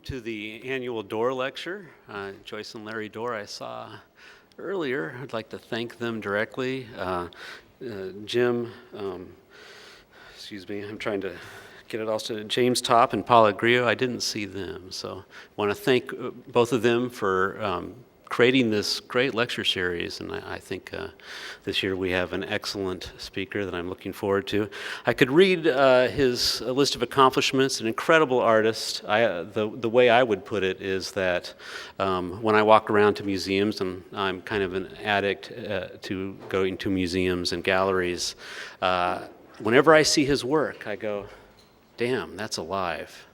Welcome to the annual Dorr Lecture. Joyce and Larry Dorr I saw earlier. I'd like to thank them directly. Jim, excuse me, I'm trying to get it all to James Topp and Paula Grillo. I didn't see them, so I want to thank both of them for creating this great lecture series, and I think this year we have an excellent speaker that I'm looking forward to. I could read his list of accomplishments, an incredible artist. The way I would put it is that when I walk around to museums, and I'm kind of an addict to going to museums and galleries, whenever I see his work, I go, damn, that's alive.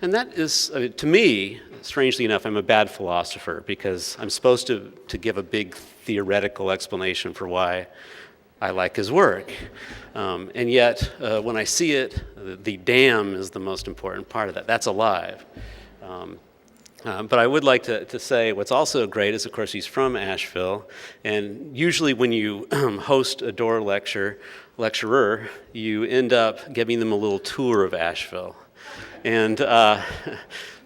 And that is, to me, strangely enough, I'm a bad philosopher because I'm supposed to give a big theoretical explanation for why I like his work. And yet, when I see it, the damn is the most important part of that. That's alive. But I would like to say what's also great is, of course, he's from Asheville. And usually when you host a Dorr lecturer, you end up giving them a little tour of Asheville. And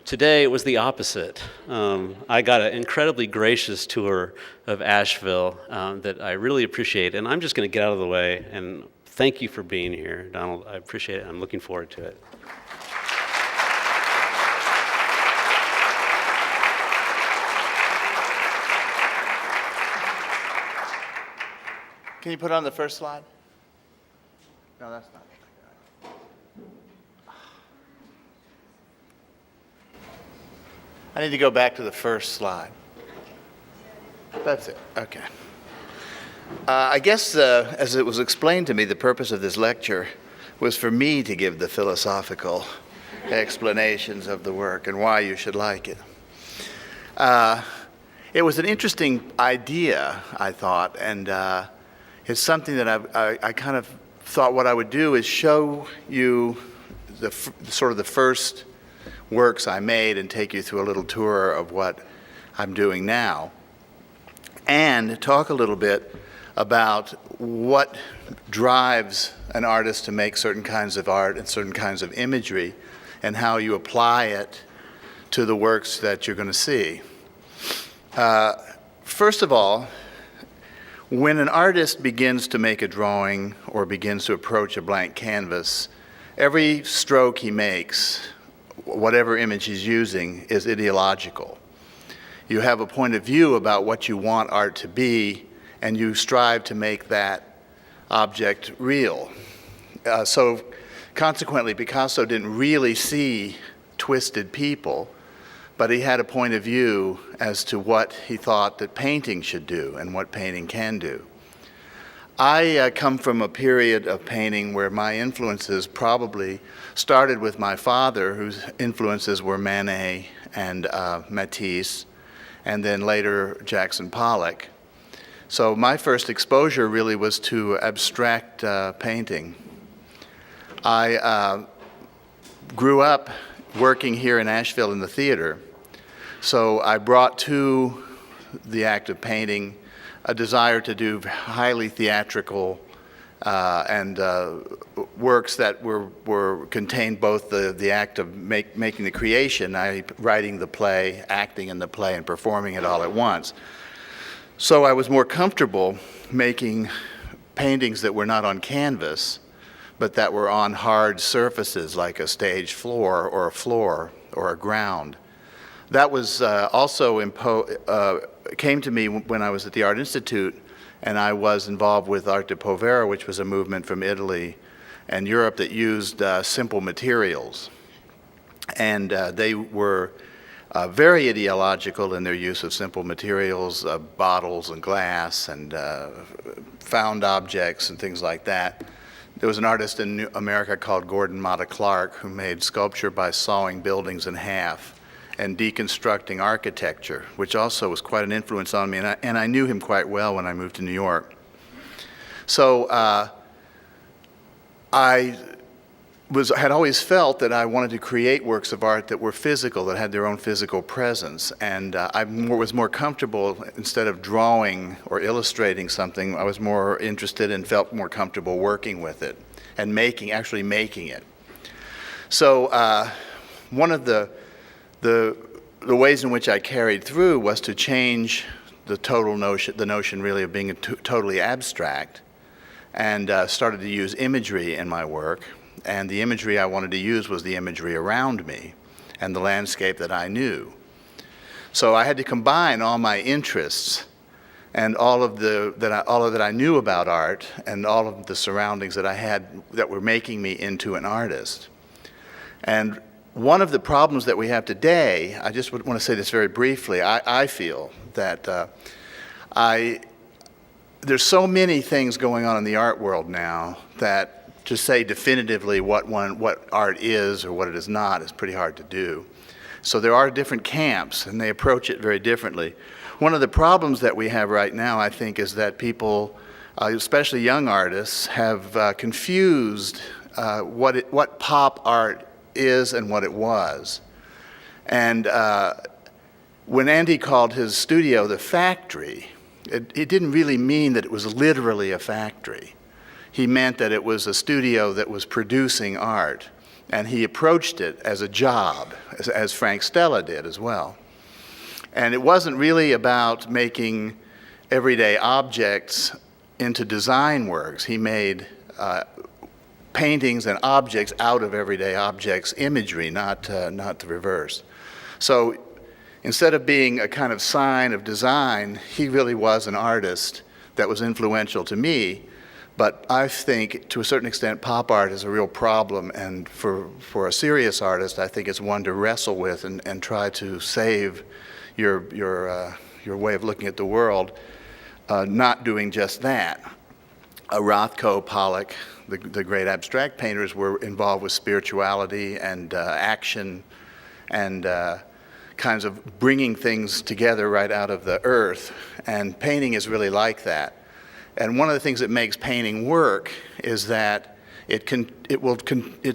today it was the opposite. I got an incredibly gracious tour of Asheville that I really appreciate. And I'm just going to get out of the way and thank you for being here, Donald. I appreciate it. I'm looking forward to it. Can you put on the first slide? No, that's not. I need to go back to the first slide. That's it. Okay. I guess, as it was explained to me, the purpose of this lecture was for me to give the philosophical explanations of the work and why you should like it. It was an interesting idea, I thought, and it's something that I kind of thought what I would do is show you the first works I made and take you through a little tour of what I'm doing now, and talk a little bit about what drives an artist to make certain kinds of art and certain kinds of imagery, and how you apply it to the works that you're going to see. First of all, when an artist begins to make a drawing or begins to approach a blank canvas, every stroke he makes, whatever image he's using, is ideological. You have a point of view about what you want art to be, and you strive to make that object real. So consequently, Picasso didn't really see twisted people, but he had a point of view as to what he thought that painting should do and what painting can do. I come from a period of painting where my influences probably started with my father, whose influences were Manet and Matisse, and then later Jackson Pollock. So my first exposure really was to abstract painting. I grew up working here in Asheville in the theater, so I brought to the act of painting a desire to do highly theatrical and works that contained both the act of making the creation, writing the play, acting in the play, and performing it all at once. So I was more comfortable making paintings that were not on canvas, but that were on hard surfaces like a stage floor or a ground. That was also came to me when I was at the Art Institute, and I was involved with Arte Povera, which was a movement from Italy and Europe that used simple materials. And they were very ideological in their use of simple materials, bottles and glass and found objects and things like that. There was an artist in America called Gordon Matta Clark who made sculpture by sawing buildings in half and deconstructing architecture, which also was quite an influence on me, and I knew him quite well when I moved to New York. So I had always felt that I wanted to create works of art that were physical, that had their own physical presence, and I was more comfortable, instead of drawing or illustrating something, I was more interested and felt more comfortable working with it and actually making it. So one of the The ways in which I carried through was to change the notion really of being totally abstract, and started to use imagery in my work. And the imagery I wanted to use was the imagery around me and the landscape that I knew. So I had to combine all my interests and all of that I knew about art and all of the surroundings that I had that were making me into an artist. And one of the problems that we have today, I just want to say this very briefly, I feel that there's so many things going on in the art world now that to say definitively what art is or what it is not is pretty hard to do. So there are different camps, and they approach it very differently. One of the problems that we have right now, I think, is that people, especially young artists, have confused what pop art is and what it was. And when Andy called his studio the factory, it didn't really mean that it was literally a factory. He meant that it was a studio that was producing art, and he approached it as a job, as Frank Stella did as well. And it wasn't really about making everyday objects into design works. He made paintings and objects out of everyday objects, imagery, not the reverse. So instead of being a kind of sign of design, he really was an artist that was influential to me. But I think, to a certain extent, pop art is a real problem, and for a serious artist, I think it's one to wrestle with and try to save your way of looking at the world, not doing just that. Rothko, Pollock, the great abstract painters, were involved with spirituality and action and kinds of bringing things together right out of the earth, and painting is really like that. And one of the things that makes painting work is that it's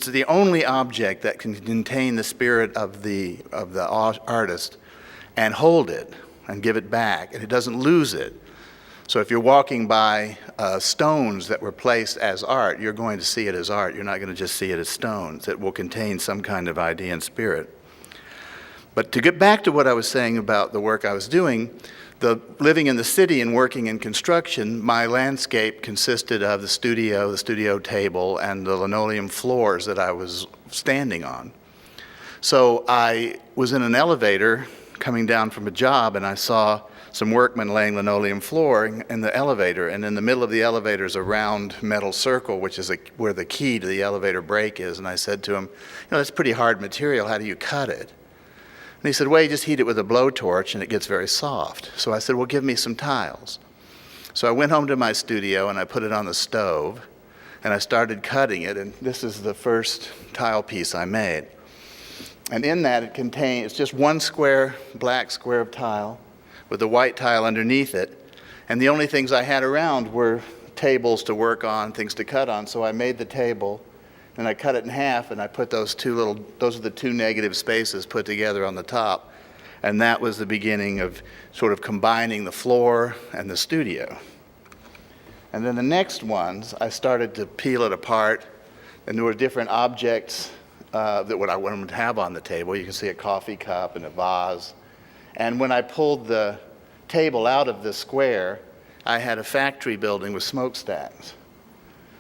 the only object that can contain the spirit of the artist and hold it and give it back, and it doesn't lose it. So if you're walking by stones that were placed as art, you're going to see it as art. You're not going to just see it as stones. It will contain some kind of idea and spirit. But to get back to what I was saying about the work I was doing, living in the city and working in construction, my landscape consisted of the studio table, and the linoleum floors that I was standing on. So I was in an elevator coming down from a job, and I saw some workmen laying linoleum flooring in the elevator, and in the middle of the elevator is a round metal circle, which is where the key to the elevator brake is. And I said to him, that's pretty hard material, how do you cut it? And he said, well, you just heat it with a blowtorch and it gets very soft. So I said, well, give me some tiles. So I went home to my studio and I put it on the stove and I started cutting it, and this is the first tile piece I made. And in that it's just one black square of tile with a white tile underneath it. And the only things I had around were tables to work on, things to cut on. So I made the table, and I cut it in half, and I put those are the two negative spaces put together on the top. And that was the beginning of sort of combining the floor and the studio. And then the next ones, I started to peel it apart, and there were different objects that what I wanted to have on the table. You can see a coffee cup and a vase. And when I pulled the table out of the square, I had a factory building with smokestacks.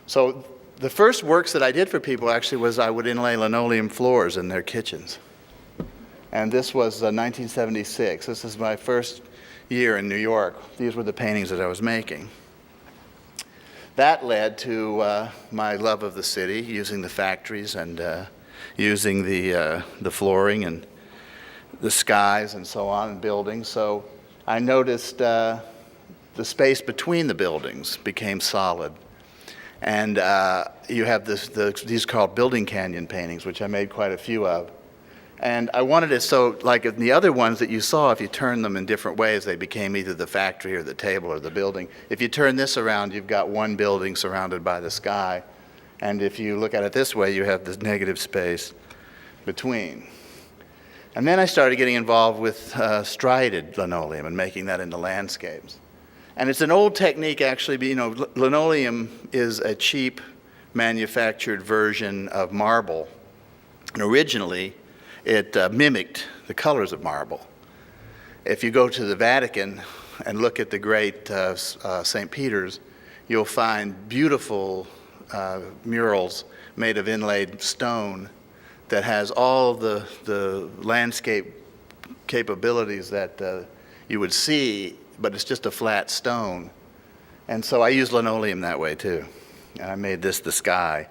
So the first works that I did for people actually was I would inlay linoleum floors in their kitchens. And this was 1976. This is my first year in New York. These were the paintings that I was making. That led to my love of the city, using the factories and using the flooring and the skies and so on, and buildings. So I noticed the space between the buildings became solid. And you have these called building canyon paintings, which I made quite a few of. And I wanted it so, like in the other ones that you saw, if you turn them in different ways, they became either the factory or the table or the building. If you turn this around, you've got one building surrounded by the sky. And if you look at it this way, you have this negative space between. And then I started getting involved with strided linoleum and making that into landscapes. And it's an old technique, actually, but linoleum is a cheap manufactured version of marble. And originally, it mimicked the colors of marble. If you go to the Vatican and look at the great St. Peter's, you'll find beautiful murals made of inlaid stone that has all the landscape capabilities that you would see, but it's just a flat stone. And so I use linoleum that way too. And I made this the sky.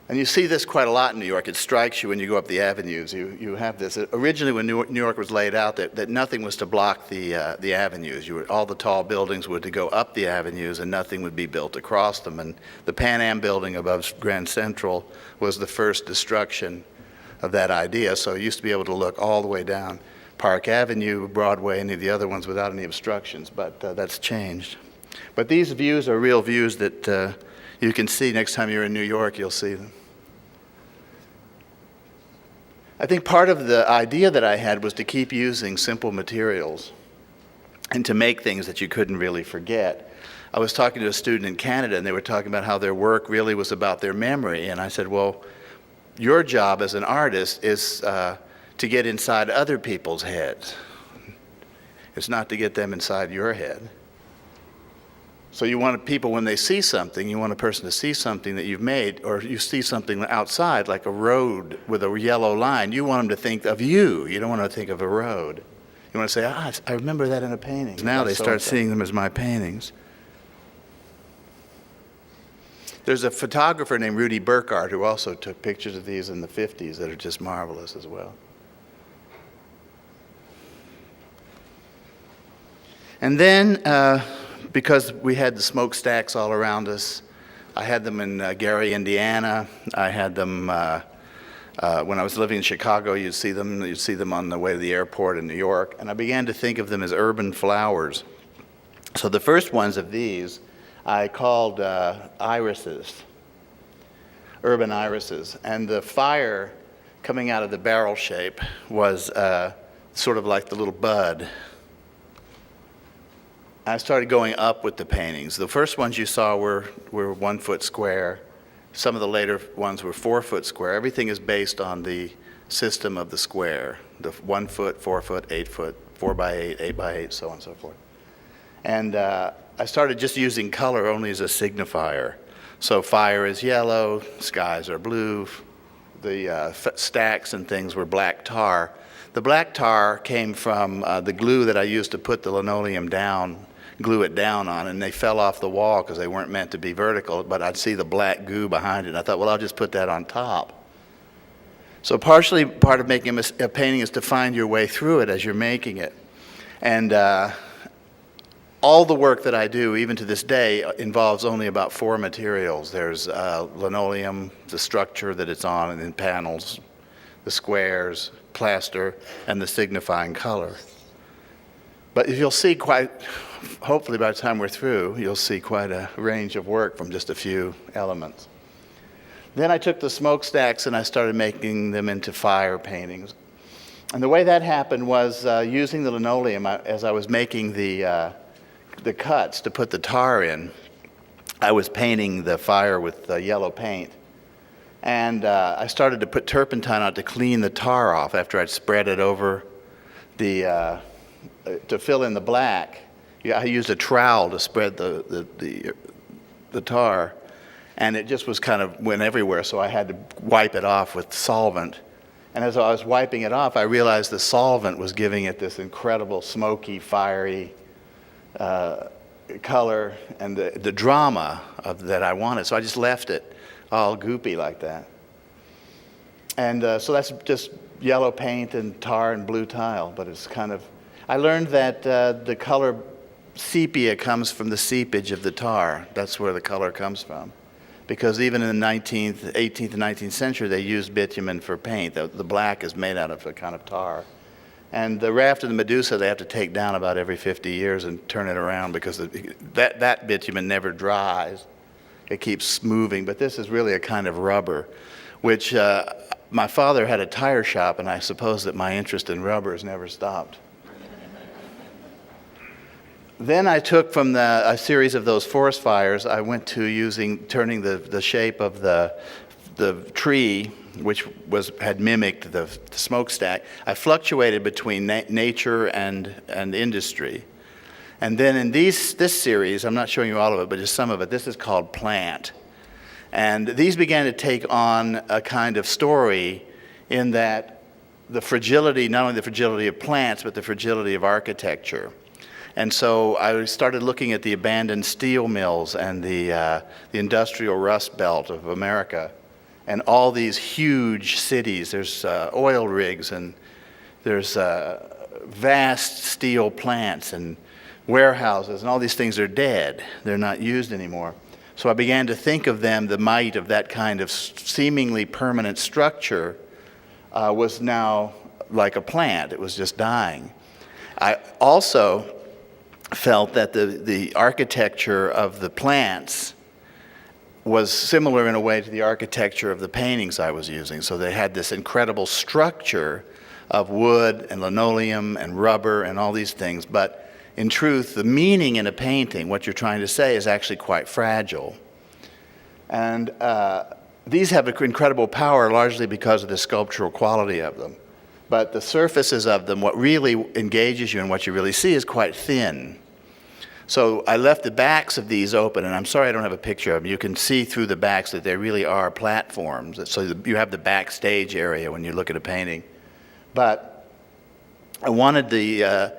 And you see this quite a lot in New York. It strikes you when you go up the avenues. You have this. Originally, when New York was laid out, that nothing was to block the avenues. All the tall buildings were to go up the avenues, and nothing would be built across them. And the Pan Am building above Grand Central was the first destruction of that idea. So you used to be able to look all the way down Park Avenue, Broadway, any of the other ones without any obstructions. But that's changed. But these views are real views that you can see next time you're in New York. You'll see them. I think part of the idea that I had was to keep using simple materials and to make things that you couldn't really forget. I was talking to a student in Canada, and they were talking about how their work really was about their memory. And I said, well, your job as an artist is to get inside other people's heads. It's not to get them inside your head. So you want people, when they see something, you want a person to see something that you've made, or you see something outside, like a road with a yellow line, you want them to think of you. You don't want to think of a road. You want to say, I remember that in a painting. Now they start seeing them as my paintings. There's a photographer named Rudy Burkhardt who also took pictures of these in the 50s that are just marvelous as well. And then, because we had the smokestacks all around us, I had them in Gary, Indiana. I had them when I was living in Chicago. You'd see them on the way to the airport in New York. And I began to think of them as urban flowers. So the first ones of these I called irises, urban irises. And the fire coming out of the barrel shape was sort of like the little bud. I started going up with the paintings. The first ones you saw were 1 foot square. Some of the later ones were 4 foot square. Everything is based on the system of the square, the 1 foot, 4 foot, 8 foot, 4 by 8, 8 by 8, so on and so forth. And I started just using color only as a signifier. So fire is yellow, skies are blue, the stacks and things were black tar. The black tar came from the glue that I used to put the linoleum down, glue it down on, and they fell off the wall because they weren't meant to be vertical, but I'd see the black goo behind it, and I thought, well, I'll just put that on top. So partially, part of making a painting is to find your way through it as you're making it. And all the work that I do, even to this day, involves only about 4 materials. There's linoleum, the structure that it's on, and then panels, the squares, plaster, and the signifying color. But you'll see hopefully by the time we're through, you'll see quite a range of work from just a few elements. Then I took the smokestacks and I started making them into fire paintings. And the way that happened was using the linoleum, as I was making the cuts to put the tar in, I was painting the fire with yellow paint. And I started to put turpentine on to clean the tar off after I'd spread it over to fill in the black. I used a trowel to spread the tar, and it just was kind of went everywhere, so I had to wipe it off with solvent. And as I was wiping it off, I realized the solvent was giving it this incredible smoky, fiery color and the drama that I wanted. So I just left it all goopy like that. And so that's just yellow paint and tar and blue tile, but it's kind of, I learned that the color sepia comes from the seepage of the tar. That's where the color comes from. Because even in the 18th and 19th century, they used bitumen for paint. The black is made out of a kind of tar. And the raft of the Medusa, they have to take down about every 50 years and turn it around because that bitumen never dries. It keeps moving. But this is really a kind of rubber, which my father had a tire shop, and I suppose that my interest in rubber has never stopped. Then I took from a series of those forest fires, I went to turning the shape of the tree which had mimicked the smokestack. I fluctuated between nature and industry. And then in this series, I'm not showing you all of it, but just some of it, this is called Plant. And these began to take on a kind of story in that the fragility, not only the fragility of plants, but the fragility of architecture. And so I started looking at the abandoned steel mills and the industrial rust belt of America and all these huge cities. There's oil rigs and there's vast steel plants and warehouses, and all these things are dead. They're not used anymore. So I began to think of them, the might of that kind of seemingly permanent structure was now like a plant. It was just dying. I also felt that the architecture of the plants was similar in a way to the architecture of the paintings I was using. So they had this incredible structure of wood and linoleum and rubber and all these things, but in truth, the meaning in a painting, what you're trying to say, is actually quite fragile. And these have incredible power largely because of the sculptural quality of them. But the surfaces of them, what really engages you and what you really see, is quite thin. So I left the backs of these open, and I'm sorry I don't have a picture of them. You can see through the backs that they really are platforms. So you have the backstage area when you look at a painting. But I wanted the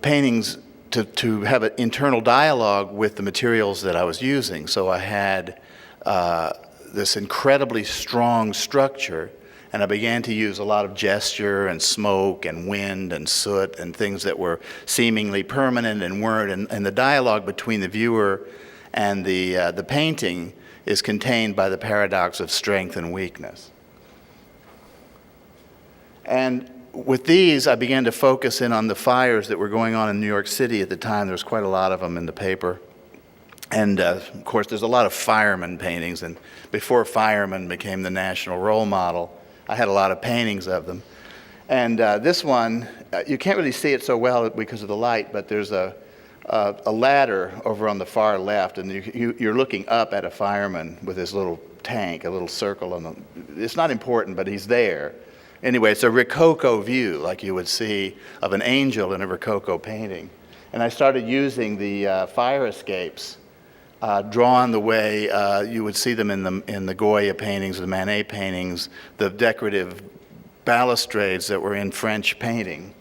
paintings to have an internal dialogue with the materials that I was using. So I had this incredibly strong structure, and I began to use a lot of gesture and smoke and wind and soot and things that were seemingly permanent and weren't. And the dialogue between the viewer and the painting is contained by the paradox of strength and weakness. And with these, I began to focus in on the fires that were going on in New York City at the time. There was quite a lot of them in the paper. And of course, there's a lot of firemen paintings. And before firemen became the national role model, I had a lot of paintings of them. And this one, you can't really see it so well because of the light, but there's a ladder over on the far left, and you're looking up at a fireman with his little tank, a little circle. It's not important, but he's there. Anyway, it's a Rococo view, like you would see of an angel in a Rococo painting. And I started using the fire escapes drawn the way you would see them in the Goya paintings, the Manet paintings, the decorative balustrades that were in French painting,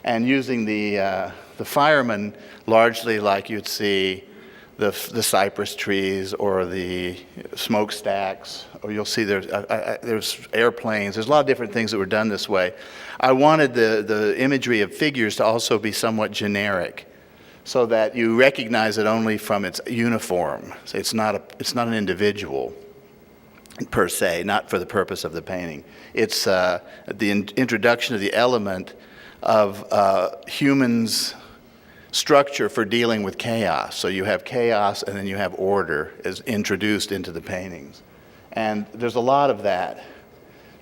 and using the firemen largely like you'd see the cypress trees or the smokestacks, or you'll see there's airplanes. There's a lot of different things that were done this way. I wanted the imagery of figures to also be somewhat generic, so that you recognize it only from its uniform. So it's not an individual per se, not for the purpose of the painting. It's the introduction of the element of humans' structure for dealing with chaos. So you have chaos and then you have order is introduced into the paintings. And there's a lot of that.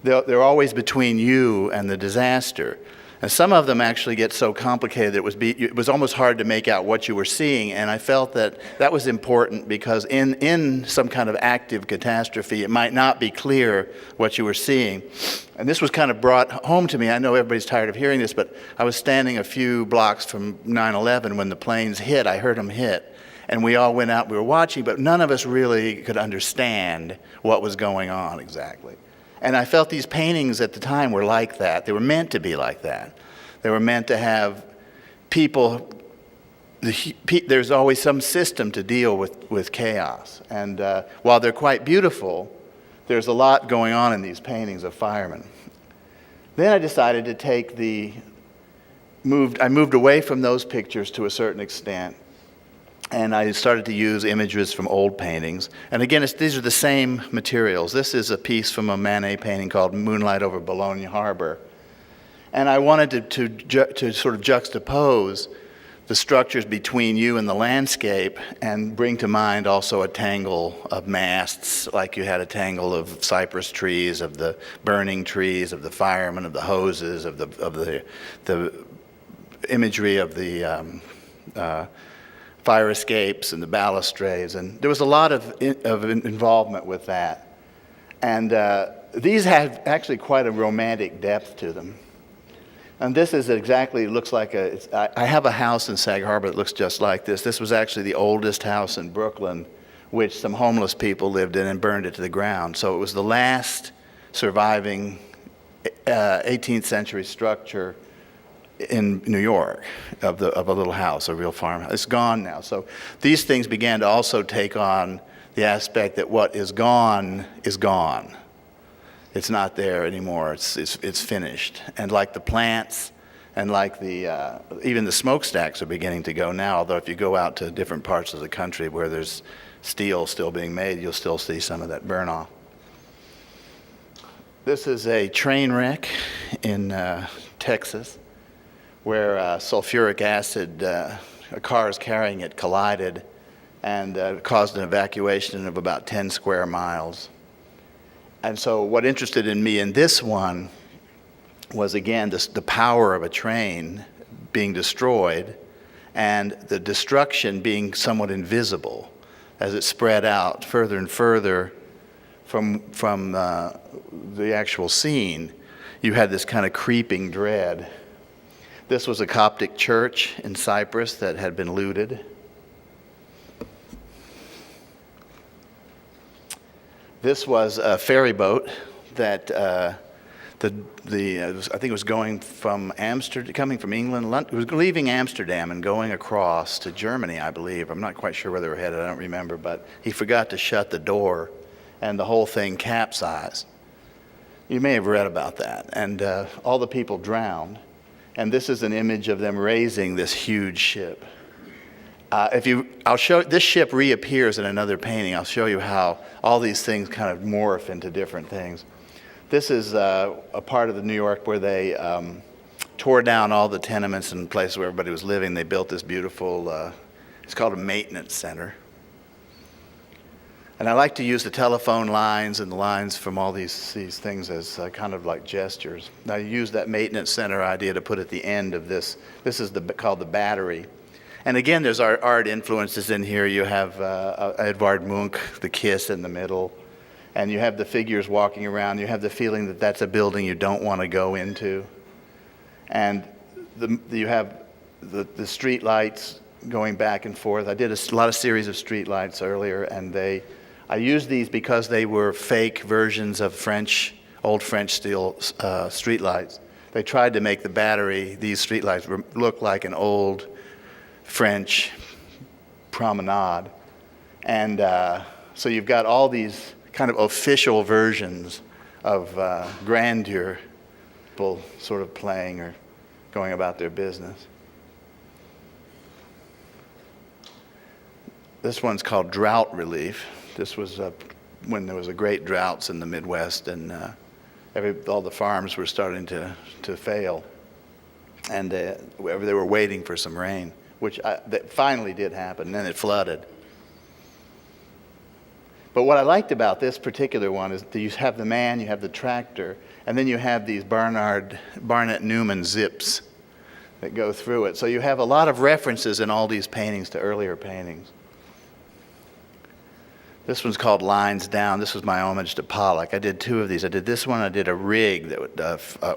They're always between you and the disaster. And some of them actually get so complicated that it was almost hard to make out what you were seeing. And I felt that was important because in some kind of active catastrophe, it might not be clear what you were seeing. And this was kind of brought home to me. I know everybody's tired of hearing this, but I was standing a few blocks from 9/11 when the planes hit. I heard them hit. And we all went out, we were watching, but none of us really could understand what was going on exactly. And I felt these paintings at the time were like that. They were meant to be like that. They were meant to have people, there's always some system to deal with chaos. And while they're quite beautiful, there's a lot going on in these paintings of firemen. Then I decided to I moved away from those pictures to a certain extent. And I started to use images from old paintings. And again, these are the same materials. This is a piece from a Manet painting called Moonlight over Boulogne Harbor. And I wanted to sort of juxtapose the structures between you and the landscape and bring to mind also a tangle of masts, like you had a tangle of cypress trees, of the burning trees, of the firemen, of the hoses, of the imagery of the fire escapes and the balustrades, and there was a lot of involvement with that. And these have actually quite a romantic depth to them. And this is exactly, looks like I have a house in Sag Harbor that looks just like this. This was actually the oldest house in Brooklyn, which some homeless people lived in and burned it to the ground. So it was the last surviving 18th century structure in New York of a little house, a real farmhouse. It's gone now. So these things began to also take on the aspect that what is gone is gone. It's not there anymore. It's finished. And like the plants, and like the even the smokestacks are beginning to go now. Although if you go out to different parts of the country where there's steel still being made, you'll still see some of that burn off. This is a train wreck in Texas, where sulfuric acid, a car is carrying it, collided and caused an evacuation of about 10 square miles. And so what interested in me in this one was, again, the power of a train being destroyed and the destruction being somewhat invisible as it spread out further and further from the actual scene. You had this kind of creeping dread. This was a Coptic church in Cyprus that had been looted. This was a ferry boat that I think it was going from Amsterdam, coming from England. It was leaving Amsterdam and going across to Germany, I believe. I'm not quite sure where they were headed. I don't remember, but he forgot to shut the door, and the whole thing capsized. You may have read about that, and all the people drowned. And this is an image of them raising this huge ship. I'll show, this ship reappears in another painting. I'll show you how all these things kind of morph into different things. This is a part of the New York where they tore down all the tenements and places where everybody was living. They built this beautiful, it's called a maintenance center. And I like to use the telephone lines and the lines from all these things as kind of like gestures. I use that maintenance center idea to put at the end of this. This is called the Battery. And again, there's art influences in here. You have Edvard Munch, The Kiss in the middle. And you have the figures walking around. You have the feeling that that's a building you don't want to go into. And you have the street lights going back and forth. I did a lot of series of street lights earlier, and I used these because they were fake versions of old French steel street lights. They tried to make the Battery, these street lights, look like an old French promenade. And so you've got all these kind of official versions of grandeur, people sort of playing or going about their business. This one's called Drought Relief. This was when there was a great droughts in the Midwest, and all the farms were starting to fail, and they were waiting for some rain, which that finally did happen, and then it flooded. But what I liked about this particular one is that you have the man, you have the tractor, and then you have these Barnett Newman zips that go through it. So you have a lot of references in all these paintings to earlier paintings. This one's called Lines Down. This was my homage to Pollock. I did two of these. I did this one. I did a rig,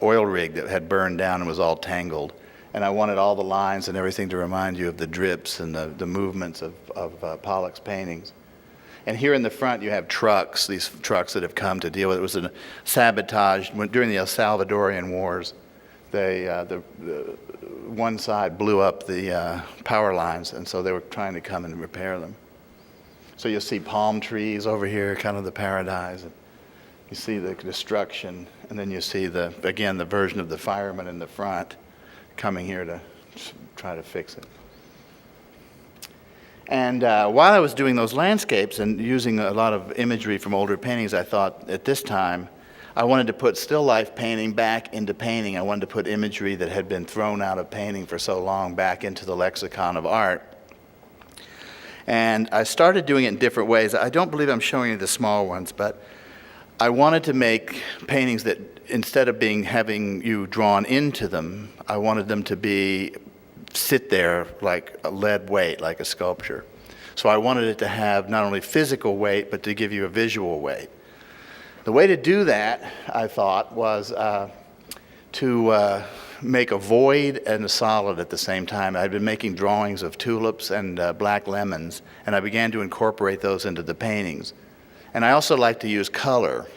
oil rig that had burned down and was all tangled. And I wanted all the lines and everything to remind you of the drips and the movements of Pollock's paintings. And here in the front you have trucks, these trucks that have come to deal with it. It was a sabotage during the El Salvadorian Wars. The one side blew up the power lines, and so they were trying to come and repair them. So you'll see palm trees over here, kind of the paradise. And you see the destruction, and then you see again the version of the fireman in the front coming here to try to fix it. And while I was doing those landscapes and using a lot of imagery from older paintings, I thought at this time I wanted to put still life painting back into painting. I wanted to put imagery that had been thrown out of painting for so long back into the lexicon of art. And I started doing it in different ways. I don't believe I'm showing you the small ones, but I wanted to make paintings that instead of having you drawn into them, I wanted them to sit there like a lead weight, like a sculpture. So I wanted it to have not only physical weight, but to give you a visual weight. The way to do that, I thought, was to make a void and a solid at the same time. I'd been making drawings of tulips and black lemons, and I began to incorporate those into the paintings. And I also like to use color.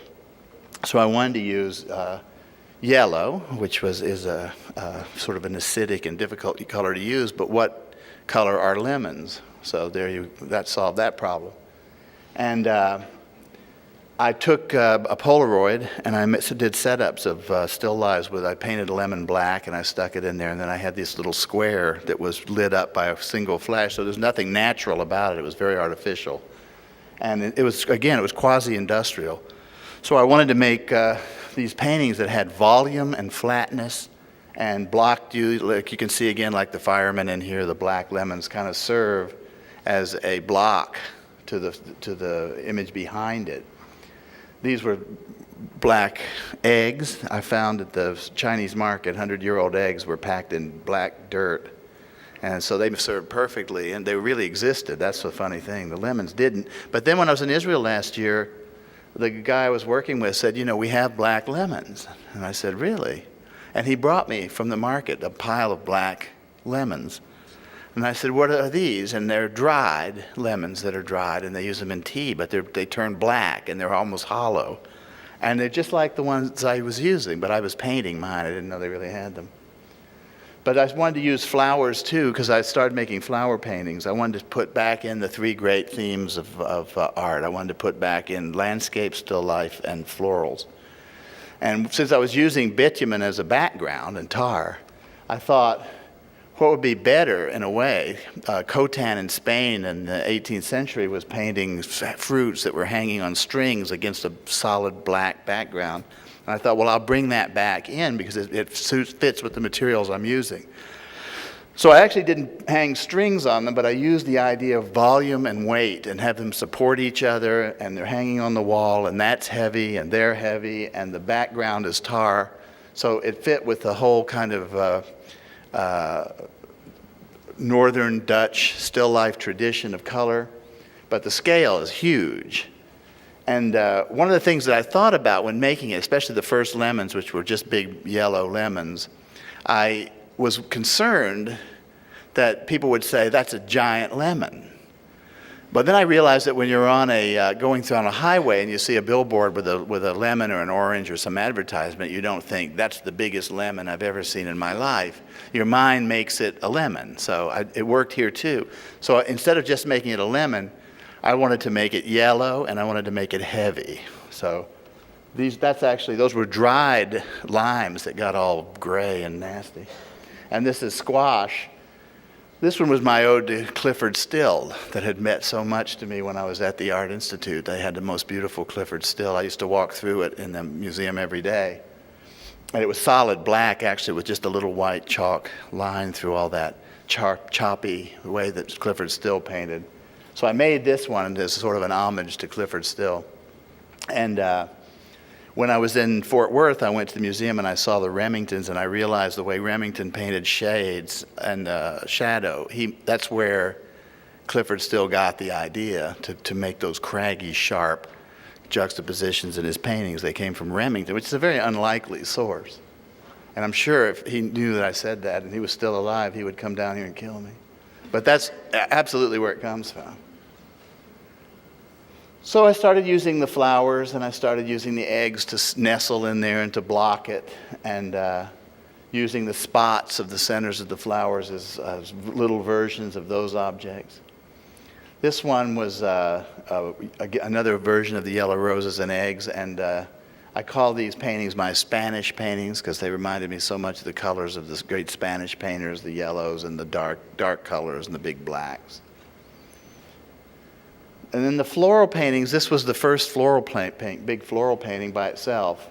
So I wanted to use yellow, which is a sort of an acidic and difficult color to use, but what color are lemons? So that solved that problem. And I took a Polaroid and I did setups of still lives I painted a lemon black and I stuck it in there, and then I had this little square that was lit up by a single flash, so there's nothing natural about it. It was very artificial. And it was quasi-industrial. So I wanted to make these paintings that had volume and flatness and blocked you. Like you can see again, like the firemen in here, the black lemons kind of serve as a block to the image behind it. These were black eggs I found at the Chinese market. 100-year-old eggs were packed in black dirt. And so they served perfectly, and they really existed. That's the funny thing. The lemons didn't. But then when I was in Israel last year, the guy I was working with said, we have black lemons. And I said, really? And he brought me from the market a pile of black lemons. And I said, what are these? And they're dried lemons that are dried, and they use them in tea, but they turn black, and they're almost hollow. And they're just like the ones I was using, but I was painting mine. I didn't know they really had them. But I wanted to use flowers, too, because I started making flower paintings. I wanted to put back in the three great themes of art. I wanted to put back in landscape, still life, and florals. And since I was using bitumen as a background and tar, I thought, what would be better, in a way? Cotan in Spain in the 18th century was painting fruits that were hanging on strings against a solid black background. And I thought, well, I'll bring that back in because it fits with the materials I'm using. So I actually didn't hang strings on them, but I used the idea of volume and weight and have them support each other, and they're hanging on the wall, and that's heavy, and they're heavy, and the background is tar. So it fit with the whole kind of Northern Dutch still life tradition of color, but the scale is huge. And one of the things that I thought about when making it, especially the first lemons, which were just big yellow lemons, I was concerned that people would say, that's a giant lemon. But then I realized that when you're on going on a highway and you see a billboard with a lemon or an orange or some advertisement, you don't think, that's the biggest lemon I've ever seen in my life. Your mind makes it a lemon. So it worked here too. So instead of just making it a lemon, I wanted to make it yellow, and I wanted to make it heavy. So those were dried limes that got all gray and nasty. And this is squash. This one was my ode to Clyfford Still that had meant so much to me when I was at the Art Institute. They had the most beautiful Clyfford Still. I used to walk through it in the museum every day. And it was solid black, actually, with just a little white chalk line through all that choppy way that Clyfford Still painted. So I made this one as sort of an homage to Clyfford Still. And when I was in Fort Worth, I went to the museum and I saw the Remingtons, and I realized the way Remington painted shades and shadow, that's where Clyfford Still got the idea to make those craggy, sharp juxtapositions in his paintings. They came from Remington, which is a very unlikely source. And I'm sure if he knew that I said that and he was still alive, he would come down here and kill me. But that's absolutely where it comes from. So I started using the flowers, and I started using the eggs to nestle in there and to block it, and using the spots of the centers of the flowers as little versions of those objects. This one was another version of the yellow roses and eggs, and I call these paintings my Spanish paintings because they reminded me so much of the colors of the great Spanish painters, the yellows and the dark colors and the big blacks. And then the floral paintings, this was the first big floral painting by itself.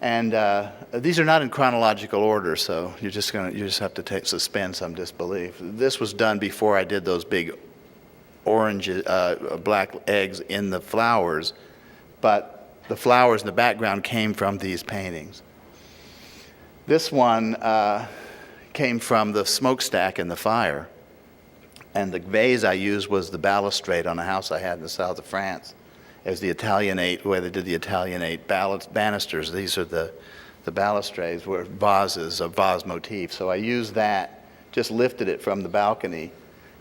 And these are not in chronological order, so you just have to suspend some disbelief. This was done before I did those big orange, black eggs in the flowers, but the flowers in the background came from these paintings. This one came from the smokestack in the fire. And the vase I used was the balustrade on a house I had in the south of France. as the Italianate, the way they did the Italianate banisters. These are the balustrades were vases, a vase motif. So I used that, just lifted it from the balcony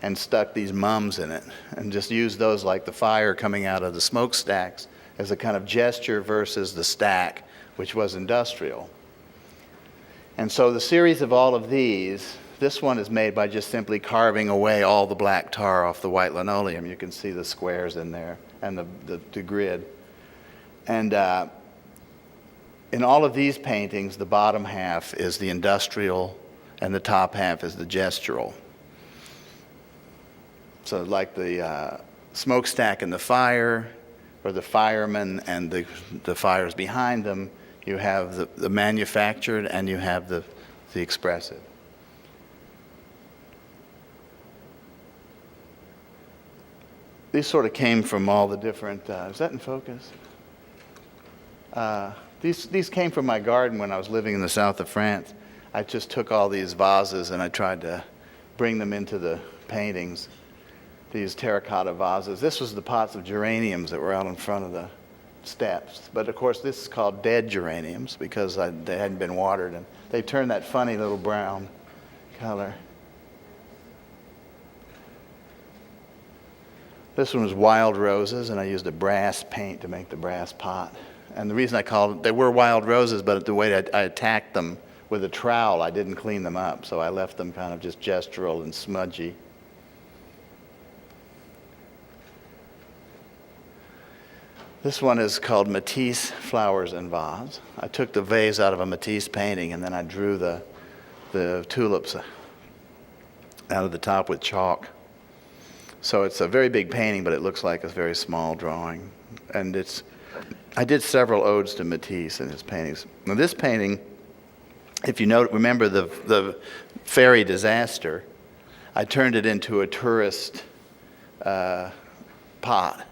and stuck these mums in it and just used those like the fire coming out of the smokestacks as a kind of gesture versus the stack, which was industrial. And so the series of all of these, this one is made by just simply carving away all the black tar off the white linoleum. You can see the squares in there and the grid. And in all of these paintings, the bottom half is the industrial and the top half is the gestural. So like the smokestack and the fire, or the firemen and the fires behind them, you have the manufactured and you have the expressive. These sort of came from all the different, is that in focus? These came from my garden when I was living in the south of France. I just took all these vases and I tried to bring them into the paintings, these terracotta vases. This was the pots of geraniums that were out in front of the steps. But of course this is called dead geraniums because they hadn't been watered and they turned that funny little brown color. This one was wild roses and I used a brass paint to make the brass pot. And the reason I called it, they were wild roses, but the way I attacked them with a trowel, I didn't clean them up. So I left them kind of just gestural and smudgy. This one is called Matisse Flowers and Vase. I took the vase out of a Matisse painting and then I drew the tulips out of the top with chalk. So it's a very big painting, but it looks like a very small drawing. And I did several odes to Matisse in his paintings. Now this painting, if you remember the ferry disaster, I turned it into a tourist pot.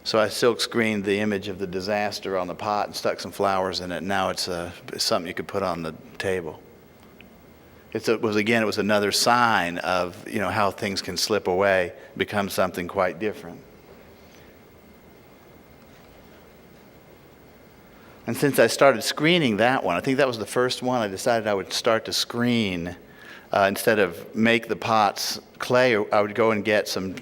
So I silk screened the image of the disaster on the pot and stuck some flowers in it. And now it's something you could put on the table. It was another sign of how things can slip away, become something quite different. And since I started screening that one, I think that was the first one, I decided I would start to screen instead of make the pots clay. I would go and get some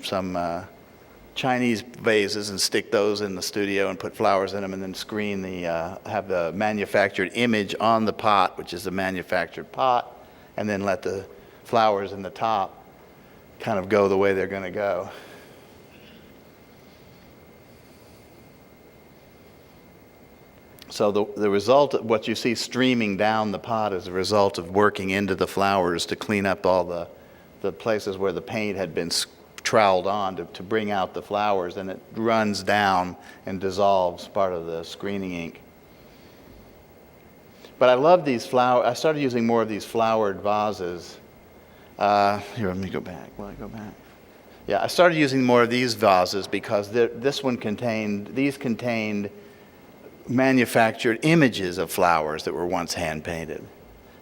Chinese vases and stick those in the studio and put flowers in them and then screen have the manufactured image on the pot, which is the manufactured pot, and then let the flowers in the top kind of go the way they're going to go. So the result of what you see streaming down the pot is a result of working into the flowers to clean up all the places where the paint had been troweled on to bring out the flowers, and it runs down and dissolves part of the screening ink. But I love these flowers. I started using more of these flowered vases. Here, let me go back. Will I go back? Yeah, I started using more of these vases because these contained manufactured images of flowers that were once hand-painted.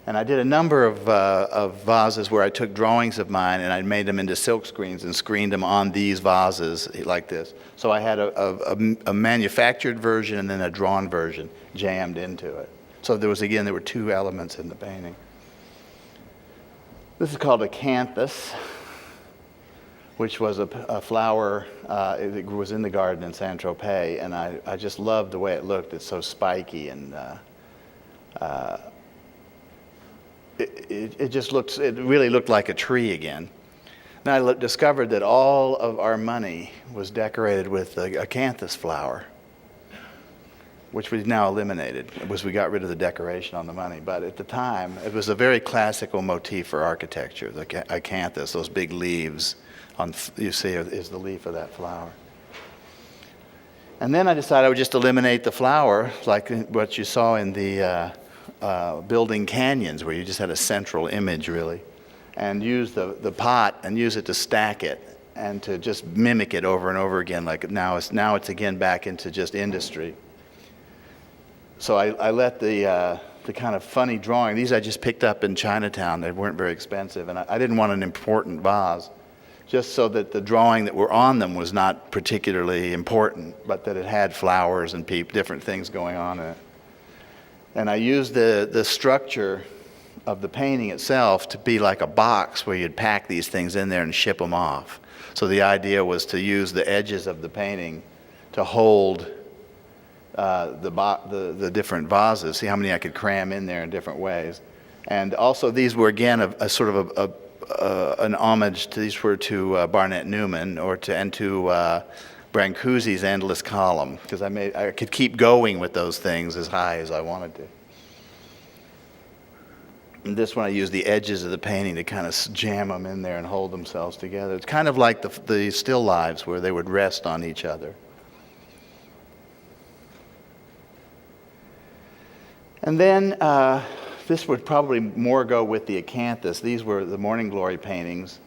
And I did a number of vases where I took drawings of mine and I made them into silk screens and screened them on these vases like this. So I had a manufactured version and then a drawn version jammed into it. So there were two elements in the painting. This is called acanthus, which was a flower. It was in the garden in Saint-Tropez, and I just loved the way it looked. It's so spiky, and it really looked like a tree again. And I discovered that all of our money was decorated with the acanthus flower, which we've now eliminated, we got rid of the decoration on the money. But at the time, it was a very classical motif for architecture, the acanthus, those big leaves. You see is the leaf of that flower. And then I decided I would just eliminate the flower, like what you saw in the building canyons, where you just had a central image, really, and use the pot and use it to stack it and to just mimic it over and over again. Like now it's again back into just industry. So I let the kind of funny drawing, these I just picked up in Chinatown. They weren't very expensive, and I didn't want an important vase. just so that the drawing that were on them was not particularly important, but that it had flowers and different things going on in it. And I used the structure of the painting itself to be like a box where you'd pack these things in there and ship them off. So the idea was to use the edges of the painting to hold the different vases, see how many I could cram in there in different ways. And also these were, again, a sort of an homage to, these were to Barnett Newman and to Brancusi's Endless Column, because I could keep going with those things as high as I wanted to. And this one I used the edges of the painting to kind of jam them in there and hold themselves together. It's kind of like the still lives where they would rest on each other. And then this would probably more go with the acanthus. These were the Morning Glory paintings.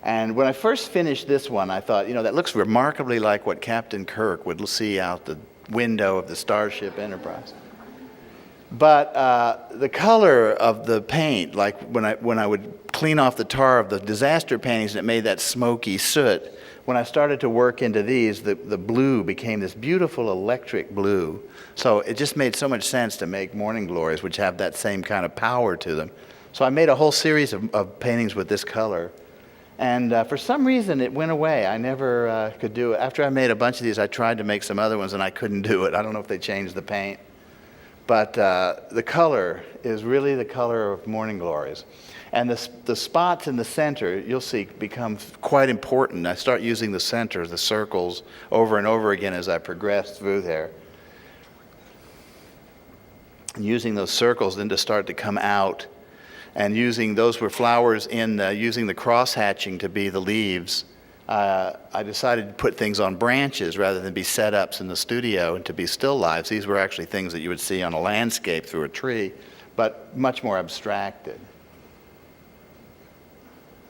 And when I first finished this one, I thought, that looks remarkably like what Captain Kirk would see out the window of the Starship Enterprise. But the color of the paint, like when I would clean off the tar of the disaster paintings and it made that smoky soot, when I started to work into these, the blue became this beautiful electric blue. So it just made so much sense to make Morning Glories, which have that same kind of power to them. So I made a whole series of paintings with this color. And for some reason, it went away. I never could do it. After I made a bunch of these, I tried to make some other ones, and I couldn't do it. I don't know if they changed the paint. But the color is really the color of Morning Glories. And the spots in the center, you'll see, become quite important. I start using the center, the circles, over and over again as I progress through there. And using those circles then to start to come out. And those were flowers using the cross-hatching to be the leaves. I decided to put things on branches rather than be setups in the studio and to be still lives. These were actually things that you would see on a landscape through a tree, but much more abstracted.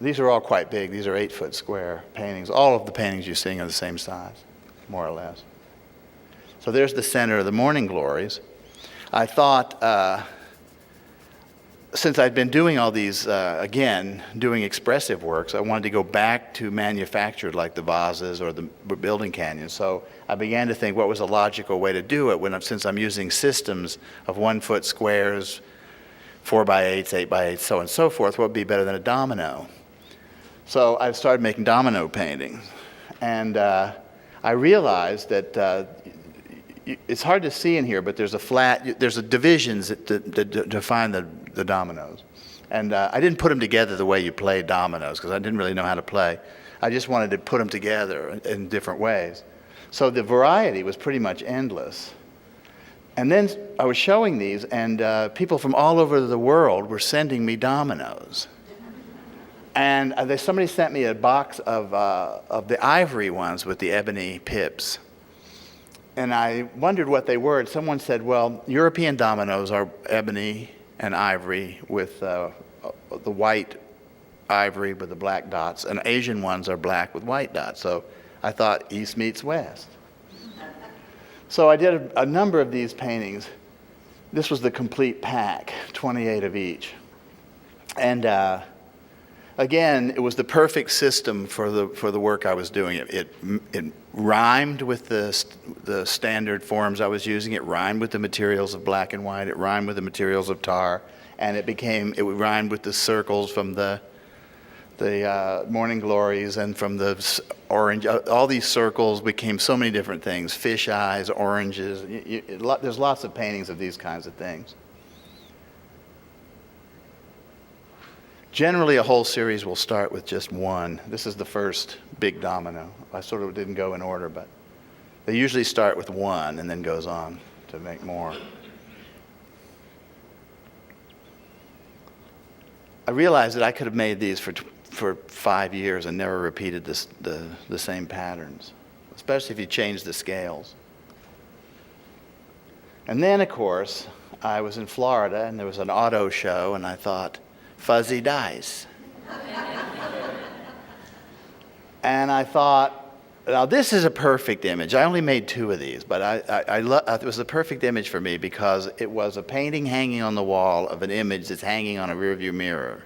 These are all quite big. These are 8-foot square paintings. All of the paintings you're seeing are the same size, more or less. So there's the center of the Morning Glories. I thought, since I'd been doing all these, doing expressive works, I wanted to go back to manufactured like the vases or the building canyons. So I began to think what was a logical way to do it since I'm using systems of 1-foot squares, 4x8s, 8x8s, so on and so forth, what would be better than a domino? So I started making domino paintings. And I realized that it's hard to see in here, but there's a divisions that define the dominoes. And I didn't put them together the way you play dominoes, because I didn't really know how to play. I just wanted to put them together in different ways. So the variety was pretty much endless. And then I was showing these, and people from all over the world were sending me dominoes. And somebody sent me a box of the ivory ones with the ebony pips. And I wondered what they were. And someone said, well, European dominoes are ebony and ivory with the white ivory with the black dots. And Asian ones are black with white dots. So I thought East meets West. So I did a number of these paintings. This was the complete pack, 28 of each. And again, it was the perfect system for the work I was doing. It rhymed with the standard forms I was using. It rhymed with the materials of black and white. It rhymed with the materials of tar, and it rhymed with the circles from the Morning Glories and from the orange. All these circles became so many different things: fish eyes, oranges. There's lots of paintings of these kinds of things. Generally, a whole series will start with just one. This is the first big domino. I sort of didn't go in order, but they usually start with one and then goes on to make more. I realized that I could have made these for 5 years and never repeated the same patterns, especially if you change the scales. And then, of course, I was in Florida, and there was an auto show, and I thought, fuzzy dice. And I thought, now this is a perfect image. I only made 2 of these, but it was a perfect image for me because it was a painting hanging on the wall of an image that's hanging on a rearview mirror.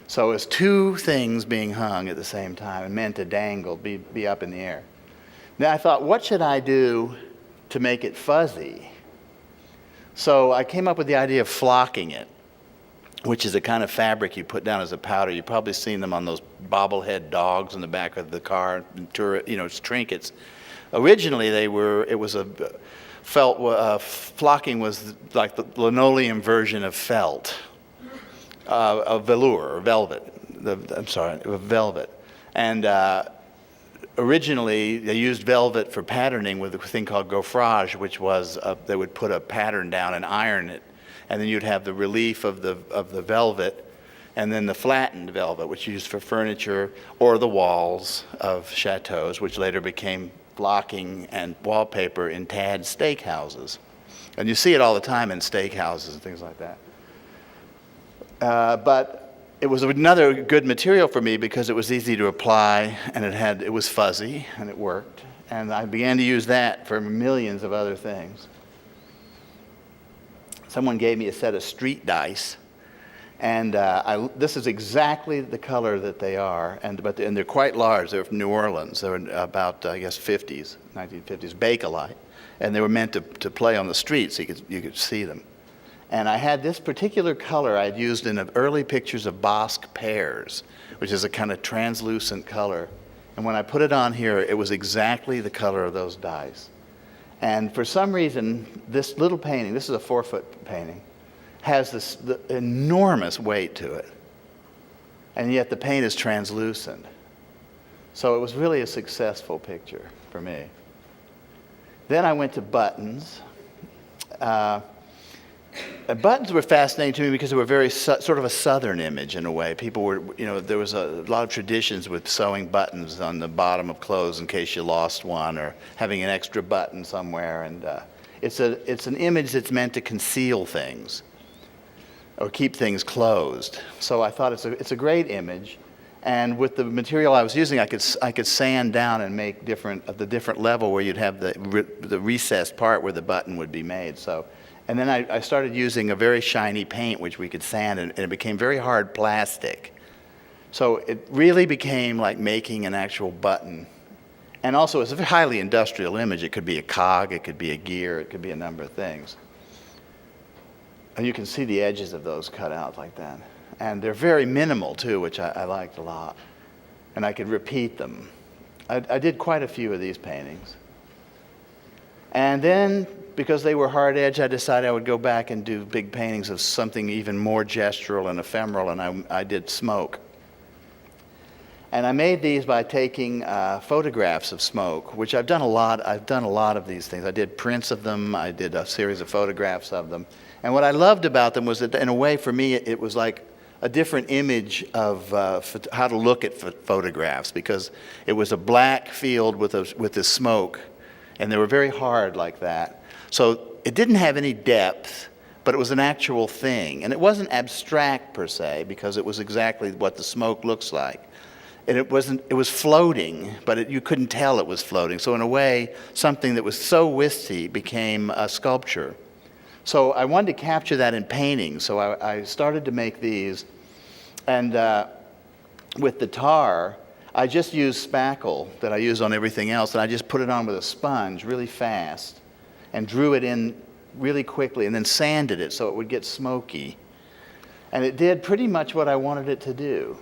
So it's two things being hung at the same time and meant to dangle, be up in the air. Now I thought, what should I do to make it fuzzy? So I came up with the idea of flocking it, which is a kind of fabric you put down as a powder. You've probably seen them on those bobblehead dogs in the back of the car, it's trinkets. Originally, it was a felt, flocking was like the linoleum version of felt, of velour or velvet. Velvet. And originally, they used velvet for patterning with a thing called gaufrage, which was they would put a pattern down and iron it, and then you'd have the relief of the velvet, and then the flattened velvet, which you used for furniture or the walls of chateaus, which later became blocking and wallpaper in Tad steakhouses. And you see it all the time in steakhouses and things like that. But it was another good material for me because it was easy to apply, and it was fuzzy, and it worked. And I began to use that for millions of other things. Someone gave me a set of street dice, and this is exactly the color that they are, and they're quite large. They're from New Orleans. They're about, I guess, 1950s, Bakelite, and they were meant to play on the street so you could see them. And I had this particular color I'd used in early pictures of Bosc pears, which is a kind of translucent color. And when I put it on here, it was exactly the color of those dice. And for some reason, this little painting, this is a 4-foot painting, has the enormous weight to it. And yet the paint is translucent. So it was really a successful picture for me. Then I went to buttons. Buttons were fascinating to me because they were very sort of a southern image in a way. People were, there was a lot of traditions with sewing buttons on the bottom of clothes in case you lost one, or having an extra button somewhere. And it's an image that's meant to conceal things or keep things closed. So I thought it's a great image. And with the material I was using, I could sand down and make the different level where you'd have the recessed part where the button would be made. And then I started using a very shiny paint which we could sand, and it became very hard plastic. So it really became like making an actual button. And also it's a highly industrial image. It could be a cog, it could be a gear, it could be a number of things. And you can see the edges of those cut out like that. And they're very minimal too, which I liked a lot. And I could repeat them. I did quite a few of these paintings. And then, because they were hard edge, I decided I would go back and do big paintings of something even more gestural and ephemeral, and I did smoke. And I made these by taking photographs of smoke, which I've done a lot. I've done a lot of these things. I did prints of them. I did a series of photographs of them. And what I loved about them was that, in a way, for me, it was like a different image of how to look at photographs, because it was a black field with the smoke, and they were very hard like that. So it didn't have any depth, but it was an actual thing. And it wasn't abstract per se, because it was exactly what the smoke looks like. And it was floating, but you couldn't tell it was floating. So in a way, something that was so wispy became a sculpture. So I wanted to capture that in painting. So I started to make these. And with the tar, I just used spackle that I use on everything else, and I just put it on with a sponge really fast and drew it in really quickly, and then sanded it so it would get smoky. And it did pretty much what I wanted it to do.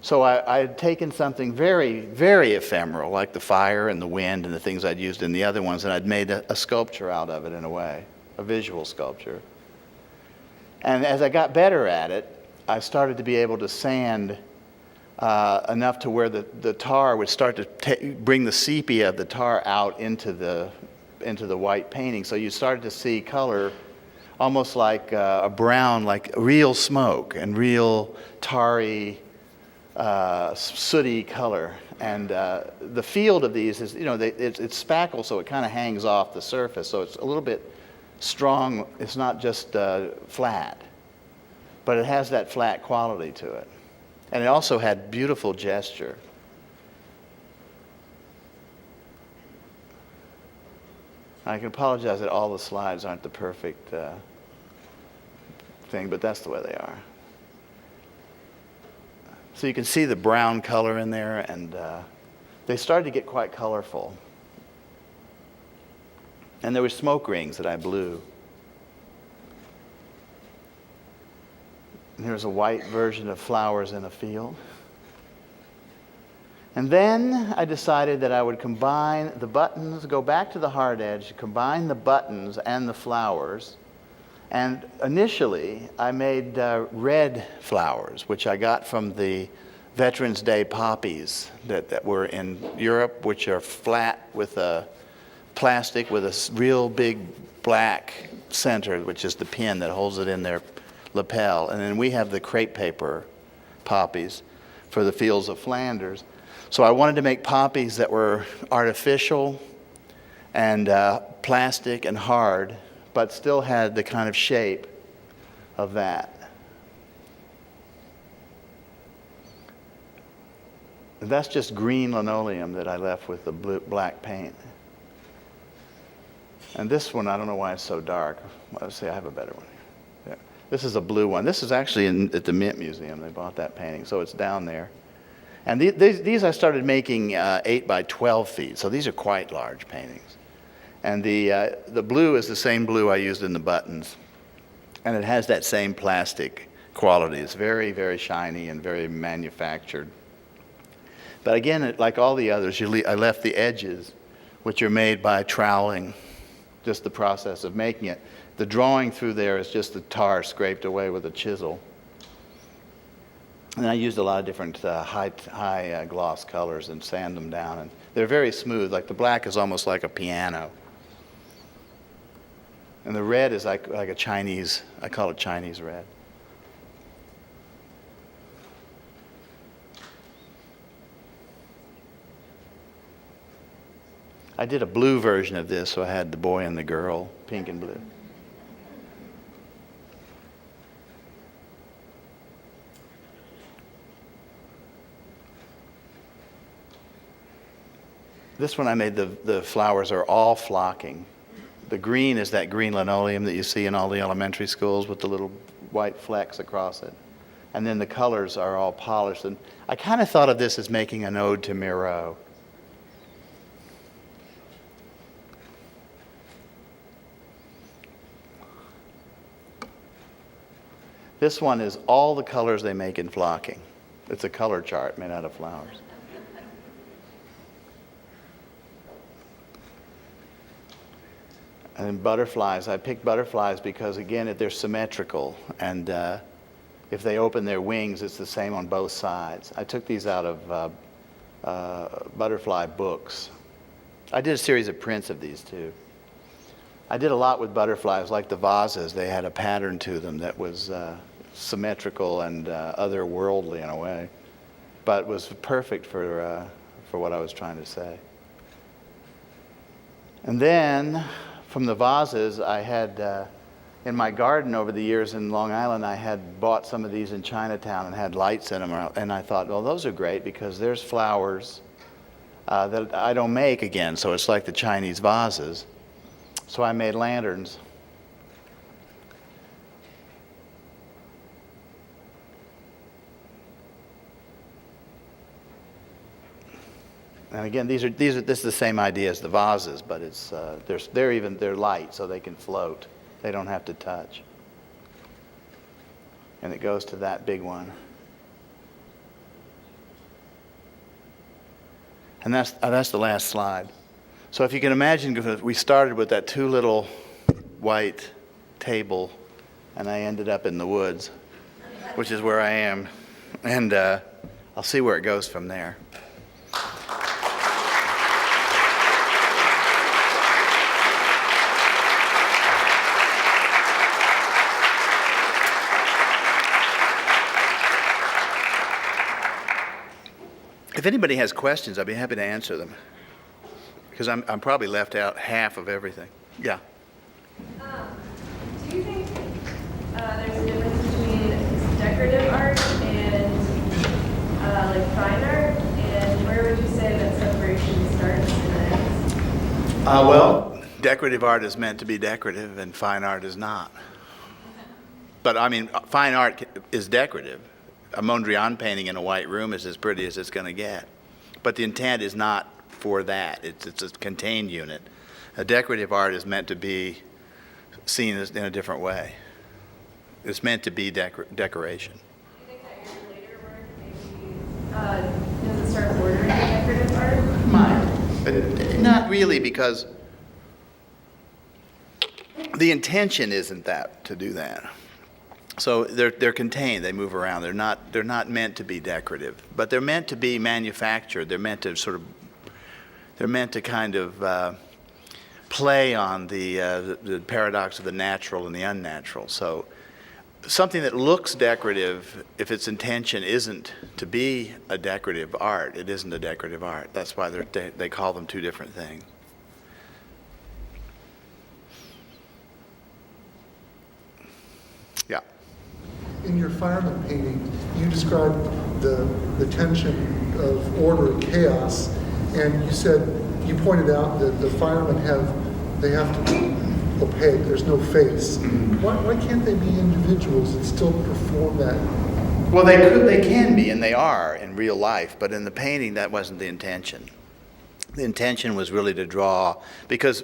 So I had taken something very, very ephemeral, like the fire and the wind and the things I'd used in the other ones, and I'd made a sculpture out of it in a way, a visual sculpture. And as I got better at it, I started to be able to sand enough to where the tar would start to bring the sepia of the tar out into the white painting. So you started to see color almost like a brown, like real smoke and real tarry, sooty color. And the field of these is, it's spackle, so it kind of hangs off the surface. So it's a little bit strong. It's not just flat, but it has that flat quality to it. And it also had beautiful gesture. I can apologize that all the slides aren't the perfect thing, but that's the way they are. So you can see the brown color in there, and they started to get quite colorful. And there were smoke rings that I blew. And here's a white version of flowers in a field. And then I decided that I would combine the buttons, go back to the hard edge, combine the buttons and the flowers. And initially, I made red flowers, which I got from the Veterans Day poppies that were in Europe, which are flat with a plastic with a real big black center, which is the pin that holds it in their lapel. And then we have the crepe paper poppies for the fields of Flanders. So I wanted to make poppies that were artificial and plastic and hard, but still had the kind of shape of that. That's just green linoleum that I left with the black paint. And this one, I don't know why it's so dark. Let's see, I have a better one here. Yeah. This is a blue one. This is actually at the Mint Museum. They bought that painting, so it's down there. And these I started making 8 by 12 feet, so these are quite large paintings. And the blue is the same blue I used in the buttons, and it has that same plastic quality. It's very, very shiny and very manufactured. But again, like all the others, I left the edges, which are made by troweling, just the process of making it. The drawing through there is just the tar scraped away with a chisel. And I used a lot of different high gloss colors and sand them down. And they're very smooth. Like the black is almost like a piano. And the red is like a Chinese, I call it Chinese red. I did a blue version of this, so I had the boy and the girl, pink and blue. This one I made, the flowers are all flocking. The green is that green linoleum that you see in all the elementary schools with the little white flecks across it. And then the colors are all polished. And I kind of thought of this as making an ode to Miro. This one is all the colors they make in flocking. It's a color chart made out of flowers. And then butterflies. I picked butterflies because, again, they're symmetrical. And if they open their wings, it's the same on both sides. I took these out of butterfly books. I did a series of prints of these, too. I did a lot with butterflies, like the vases. They had a pattern to them that was symmetrical and otherworldly in a way, but was perfect for what I was trying to say. And then, from the vases, I had, in my garden over the years in Long Island, I had bought some of these in Chinatown and had lights in them. And I thought, well, those are great because there's flowers that I don't make again, so it's like the Chinese vases. So I made lanterns. And again, this is the same idea as the vases, but it's they're light, so they can float. They don't have to touch. And it goes to that big one. And that's the last slide. So if you can imagine, we started with that two little white table, and I ended up in the woods, which is where I am. And I'll see where it goes from there. If anybody has questions, I'd be happy to answer them. Because I'm probably left out half of everything. Yeah. Do you think there's a difference between decorative art and like fine art? And where would you say that separation starts and ends? Well, decorative art is meant to be decorative, and fine art is not. But I mean, fine art is decorative. a Mondrian painting in a white room is as pretty as it's going to get. But the intent is not for that. It's a contained unit. A decorative art is meant to be seen as in a different way. It's meant to be decoration. Do you think that your later work maybe does it start bordering decorative art? Might, but not really, because the intention isn't that to do that. So they're contained. They move around. They're not meant to be decorative, but they're meant to be manufactured. They're meant to kind of play on the paradox of the natural and the unnatural. So something that looks decorative, if its intention isn't to be a decorative art, it isn't a decorative art. That's why they call them two different things. Yeah. In your fireman painting, you described the tension of order and chaos, and you pointed out that the firemen have to be opaque. There's no face. Why can't they be individuals and still perform that? Well, they can be, and they are in real life, but in the painting, that wasn't the intention. The intention was really to draw, because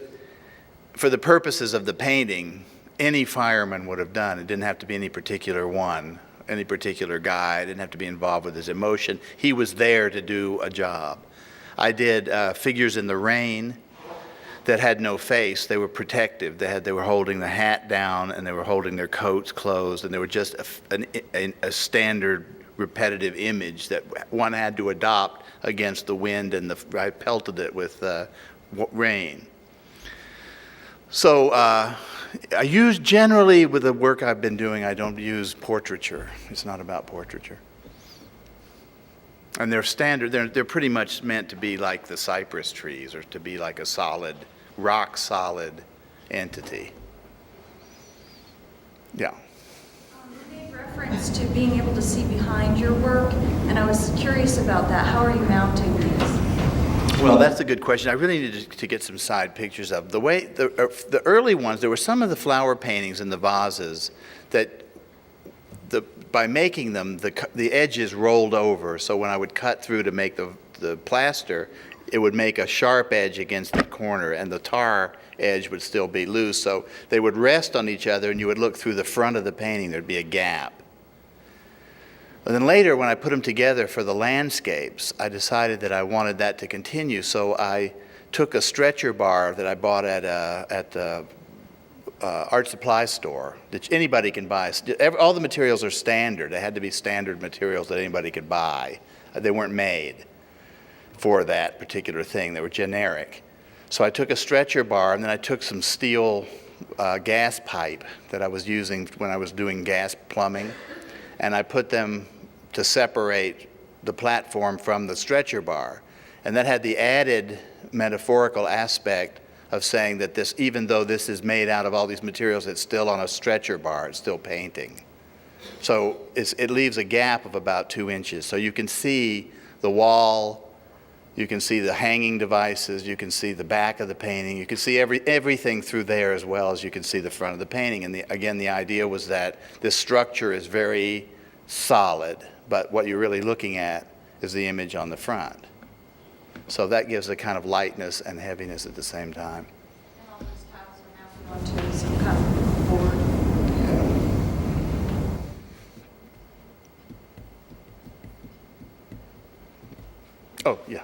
for the purposes of the painting, any fireman would have done. It didn't have to be any particular one, any particular guy. It didn't have to be involved with his emotion. He was there to do a job. I did figures in the rain that had no face. They were protective. They were holding the hat down, and they were holding their coats closed, and they were just a standard repetitive image that one had to adopt against the wind, and I pelted it with rain. So I use generally, with the work I've been doing, I don't use portraiture. It's not about portraiture. And they're standard, they're pretty much meant to be like the cypress trees, or to be like a solid, rock solid entity. Yeah. You made reference to being able to see behind your work, and I was curious about that. How are you mounting these? Well, that's a good question. I really need to get some side pictures of the way the early ones. There were some of the flower paintings in the vases that by making them, the edges rolled over. So when I would cut through to make the plaster, it would make a sharp edge against the corner, and the tar edge would still be loose. So they would rest on each other, and you would look through the front of the painting. There'd be a gap. And then later, when I put them together for the landscapes, I decided that I wanted that to continue. So I took a stretcher bar that I bought at the art supply store that anybody can buy. All the materials are standard. They had to be standard materials that anybody could buy. They weren't made for that particular thing. They were generic. So I took a stretcher bar, and then I took some steel gas pipe that I was using when I was doing gas plumbing, and I put them to separate the platform from the stretcher bar. And that had the added metaphorical aspect of saying that this, even though this is made out of all these materials, it's still on a stretcher bar, it's still painting. So it leaves a gap of about 2 inches. So you can see the wall, you can see the hanging devices, you can see the back of the painting, you can see everything through there, as well as you can see the front of the painting. And again, the idea was that this structure is very solid, but what you're really looking at is the image on the front. So that gives a kind of lightness and heaviness at the same time. And all those tiles are mounted onto some kind of board. Oh, yeah.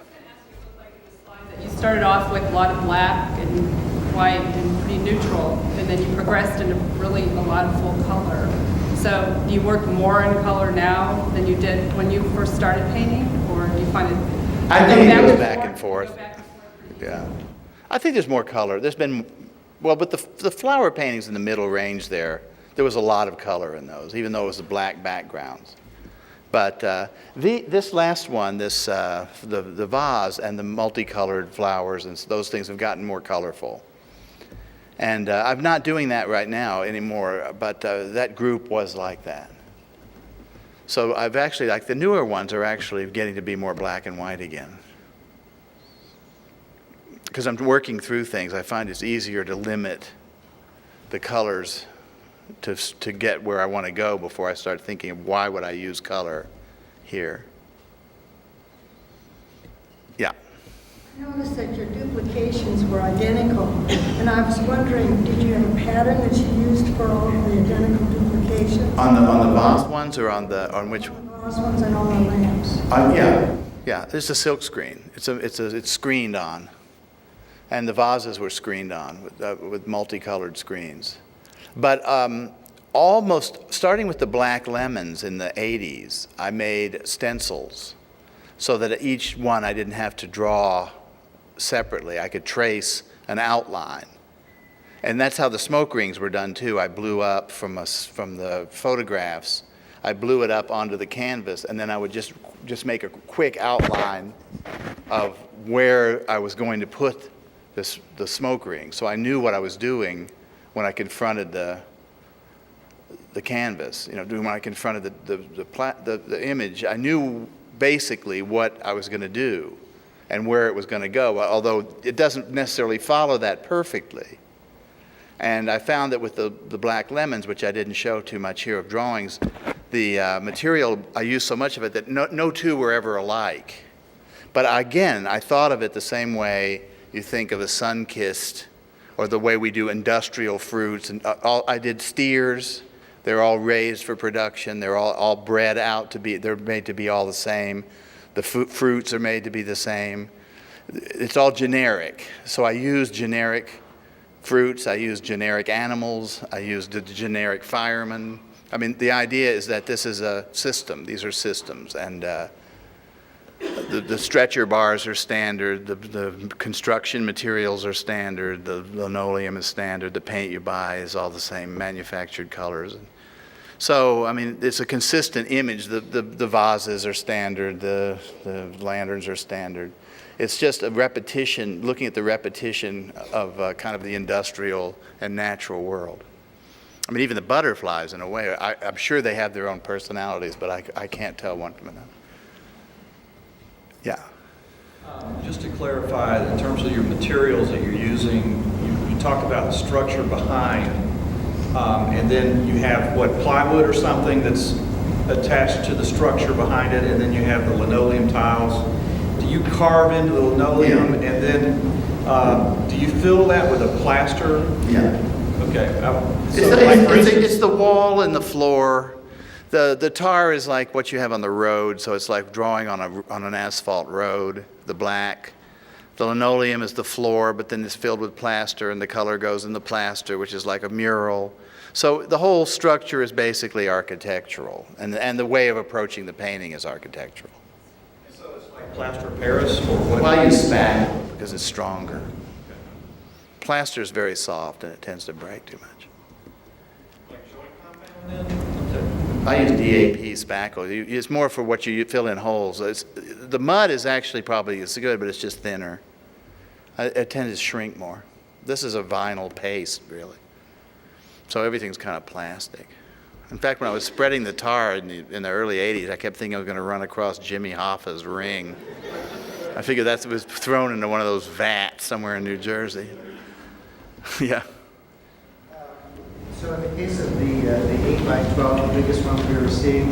You started off with a lot of black and white and pretty neutral, and then you progressed into really a lot of full color. So do you work more in color now than you did when you first started painting, or do you find it? I think it goes back back and forth. Yeah. I think there's more color. There's been, well, but the flower paintings in the middle range there was a lot of color in those, even though it was the black backgrounds. But this last one, the vase and the multicolored flowers and those things have gotten more colorful. And I'm not doing that right now anymore, but that group was like that. So I've actually, like the newer ones are actually getting to be more black and white again. Because I'm working through things, I find it's easier to limit the colors to get where I want to go before I start thinking of why would I use color here. Yeah. I noticed that your duplications were identical, and I was wondering, did you have a pattern that you used for all of the identical duplications? On the vase ones or on which? Those ones and all the lamps. Yeah. It's a silk screen. It's screened on, and the vases were screened on with multicolored screens. But almost starting with the black lemons in the 80s, I made stencils so that each one I didn't have to draw separately. I could trace an outline. And that's how the smoke rings were done too. I blew up from the photographs. I blew it up onto the canvas, and then I would just make a quick outline of where I was going to put the smoke ring. So I knew what I was doing when I confronted the canvas. When I confronted the image, I knew basically what I was going to do and where it was going to go, although it doesn't necessarily follow that perfectly. And I found that with the black lemons, which I didn't show too much here of drawings, the material, I used so much of it that no two were ever alike. But again, I thought of it the same way you think of a sun-kissed, or the way we do industrial fruits. And I did steers. They're all raised for production. They're all bred out they're made to be all the same. The fruits are made to be the same. It's all generic. So I use generic fruits. I use generic animals. I use the generic firemen. I mean, the idea is that this is a system. These are systems. And the stretcher bars are standard. The construction materials are standard. The linoleum is standard. The paint you buy is all the same manufactured colors. So, I mean, it's a consistent image. The vases are standard. The lanterns are standard. It's just a repetition, looking at the repetition of kind of the industrial and natural world. I mean, even the butterflies, in a way, I'm sure they have their own personalities, but I can't tell one from another. Yeah. Just to clarify, in terms of your materials that you're using, you talked about the structure behind, and then you have, plywood or something that's attached to the structure behind it, and then you have the linoleum tiles. Do you carve into the linoleum, Yeah. and then do you fill that with a plaster? Yeah. Okay. It's the wall and the floor. The tar is like what you have on the road, so it's like drawing on an asphalt road, the black. The linoleum is the floor, but then it's filled with plaster, and the color goes in the plaster, which is like a mural. So the whole structure is basically architectural, and the way of approaching the painting is architectural. So it's like plaster of Paris, or what? Well, I use spackle because it's stronger. Plaster is very soft, and it tends to break too much. Like joint compound then? I use DAP spackle. It's more for what you fill in holes. The mud is actually probably as good, but it's just thinner. It tends to shrink more. This is a vinyl paste, really. So everything's kind of plastic. In fact, when I was spreading the tar in the early 80s, I kept thinking I was going to run across Jimmy Hoffa's ring. I figured that was thrown into one of those vats somewhere in New Jersey. Yeah. So in the case of the 8x12, the biggest one we received,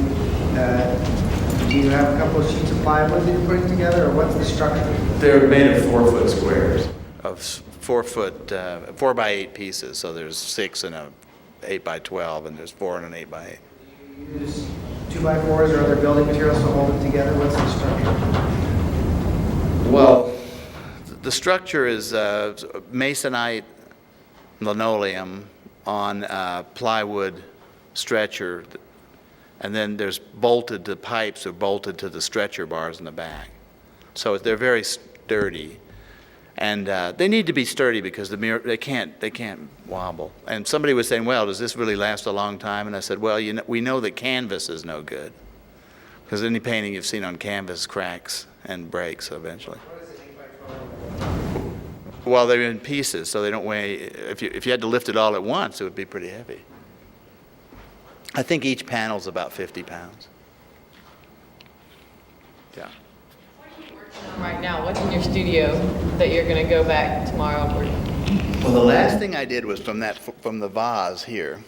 do you have a couple of sheets of plywood that you're putting together, or what's the structure? They're made of 4-foot squares. Of 4x8 pieces. So there's 6 in a 8x12, and there's 4 in an 8x8. Do you use 2x4s or other building materials to hold it together? What's the structure? Well, the structure is masonite linoleum on plywood stretcher, and then there's the pipes are bolted to the stretcher bars in the back. So they're very sturdy, and they need to be sturdy because they can't wobble. And somebody was saying, well, does this really last a long time? And I said, well, we know that canvas is no good, because any painting you've seen on canvas cracks and breaks eventually. Well, they're in pieces, so they don't weigh. If you had to lift it all at once, it would be pretty heavy. I think each panel's about 50 pounds. Yeah. Right now, what's in your studio that you're going to go back tomorrow? Well, the last thing I did was from the vase here.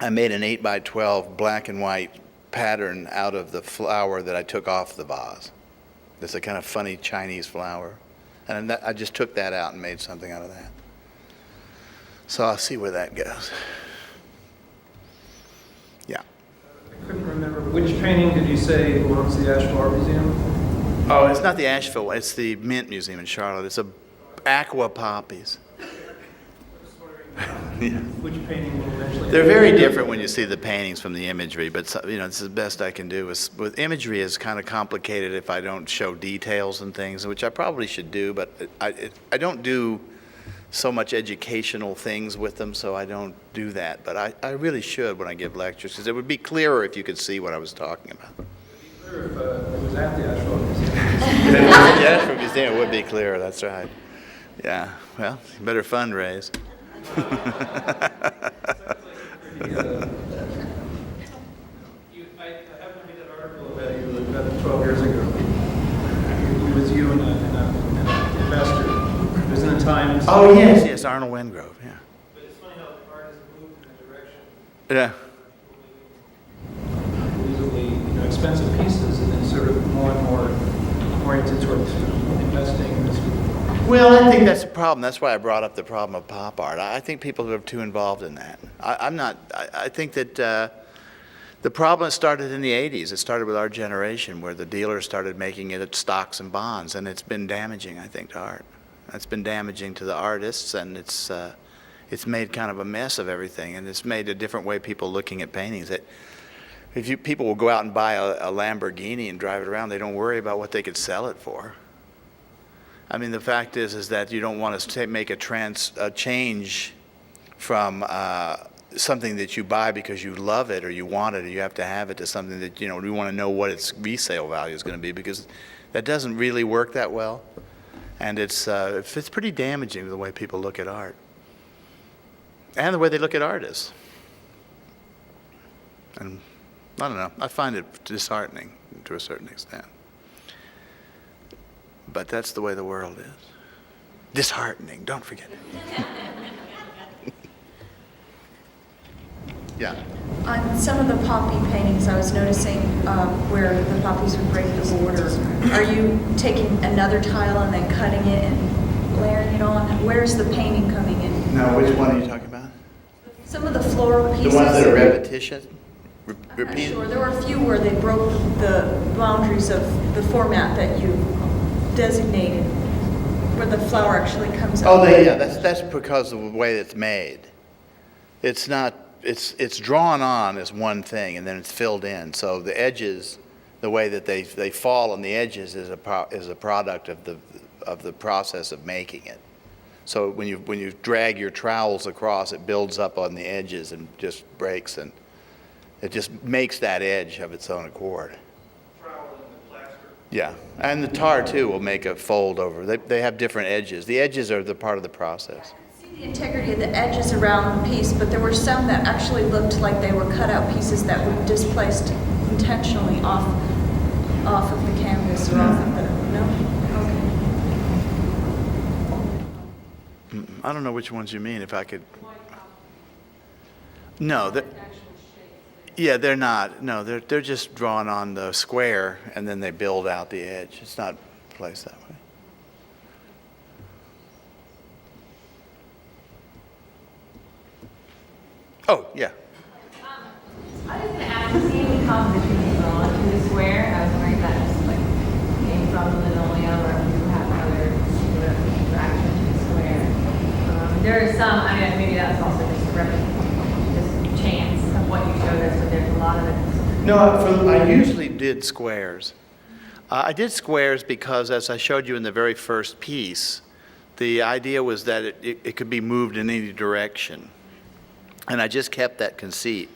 I made an 8 by 12 black and white pattern out of the flower that I took off the vase. It's a kind of funny Chinese flower. And I just took that out and made something out of that. So I'll see where that goes. Yeah. I couldn't remember, which painting did you say belongs to the Asheville Art Museum? Oh, it's not the Asheville one. It's the Mint Museum in Charlotte. It's a aqua poppies. Yeah. Which painting will eventually... They're very different when you see the paintings from the imagery, but it's the best I can do. With imagery is kind of complicated if I don't show details and things, which I probably should do, but I don't do so much educational things with them, so I don't do that. But I really should when I give lectures, because it would be clearer if you could see what I was talking about. Clear if it was at the Asheville Museum. If it was at the Asheville Museum, it would be clearer, that's right. Yeah, well, you better fundraise. I happened to read that article about you about 12 years ago. It was you and an investor. It was in the Times. Oh, yes, Arnold Wingrove, yeah. But it's funny how art has moved in a direction. Yeah. Unbelievably, expensive pieces, and then sort of more and more oriented towards investing. Well, I think that's a problem. That's why I brought up the problem of pop art. I think people are too involved in that. I think that the problem started in the 80s. It started with our generation, where the dealers started making it at stocks and bonds, and it's been damaging, I think, to art. It's been damaging to the artists, and it's made kind of a mess of everything, and it's made a different way people looking at paintings. People will go out and buy a Lamborghini and drive it around, they don't worry about what they could sell it for. I mean, the fact is that you don't want to make a change from something that you buy because you love it or you want it or you have to have it to something that, you want to know what its resale value is going to be, because that doesn't really work that well. And it's pretty damaging to the way people look at art and the way they look at artists. And I don't know, I find it disheartening to a certain extent. But that's the way the world is. Disheartening, don't forget it. Yeah. On some of the poppy paintings, I was noticing where the poppies would break the border. Are you taking another tile and then cutting it and layering it on? Where's the painting coming in? Now, which one are you talking about? Some of the floral pieces. The ones that are repetitious? I'm not Repeated? sure. There were a few where they broke the boundaries of the format that you designated, where the flower actually comes out. Oh, yeah, that's because of the way it's made. It's not, it's drawn on as one thing and then it's filled in. So the edges, the way that they fall on the edges is a product of the process of making it. So when you drag your trowels across, it builds up on the edges and just breaks, and it just makes that edge of its own accord. Yeah, and the tar too will make a fold over. They have different edges. The edges are the part of the process. I see the integrity of the edges around the piece, but there were some that actually looked like they were cut out pieces that were displaced intentionally off of the canvas or off of the, no? Okay. I don't know which ones you mean, if I could. No, yeah, they're not. No, they're just drawn on the square and then they build out the edge. It's not placed that way. Oh, yeah. I was going to ask, seeing the composition is drawn to the square, I was wondering if that just came from the linoleum or if you have other sort of interaction to the square. There are some, maybe that's also just just chance of what you showed us, but there's a lot of it. No, I usually did squares. I did squares because, as I showed you in the very first piece, the idea was that it could be moved in any direction. And I just kept that conceit.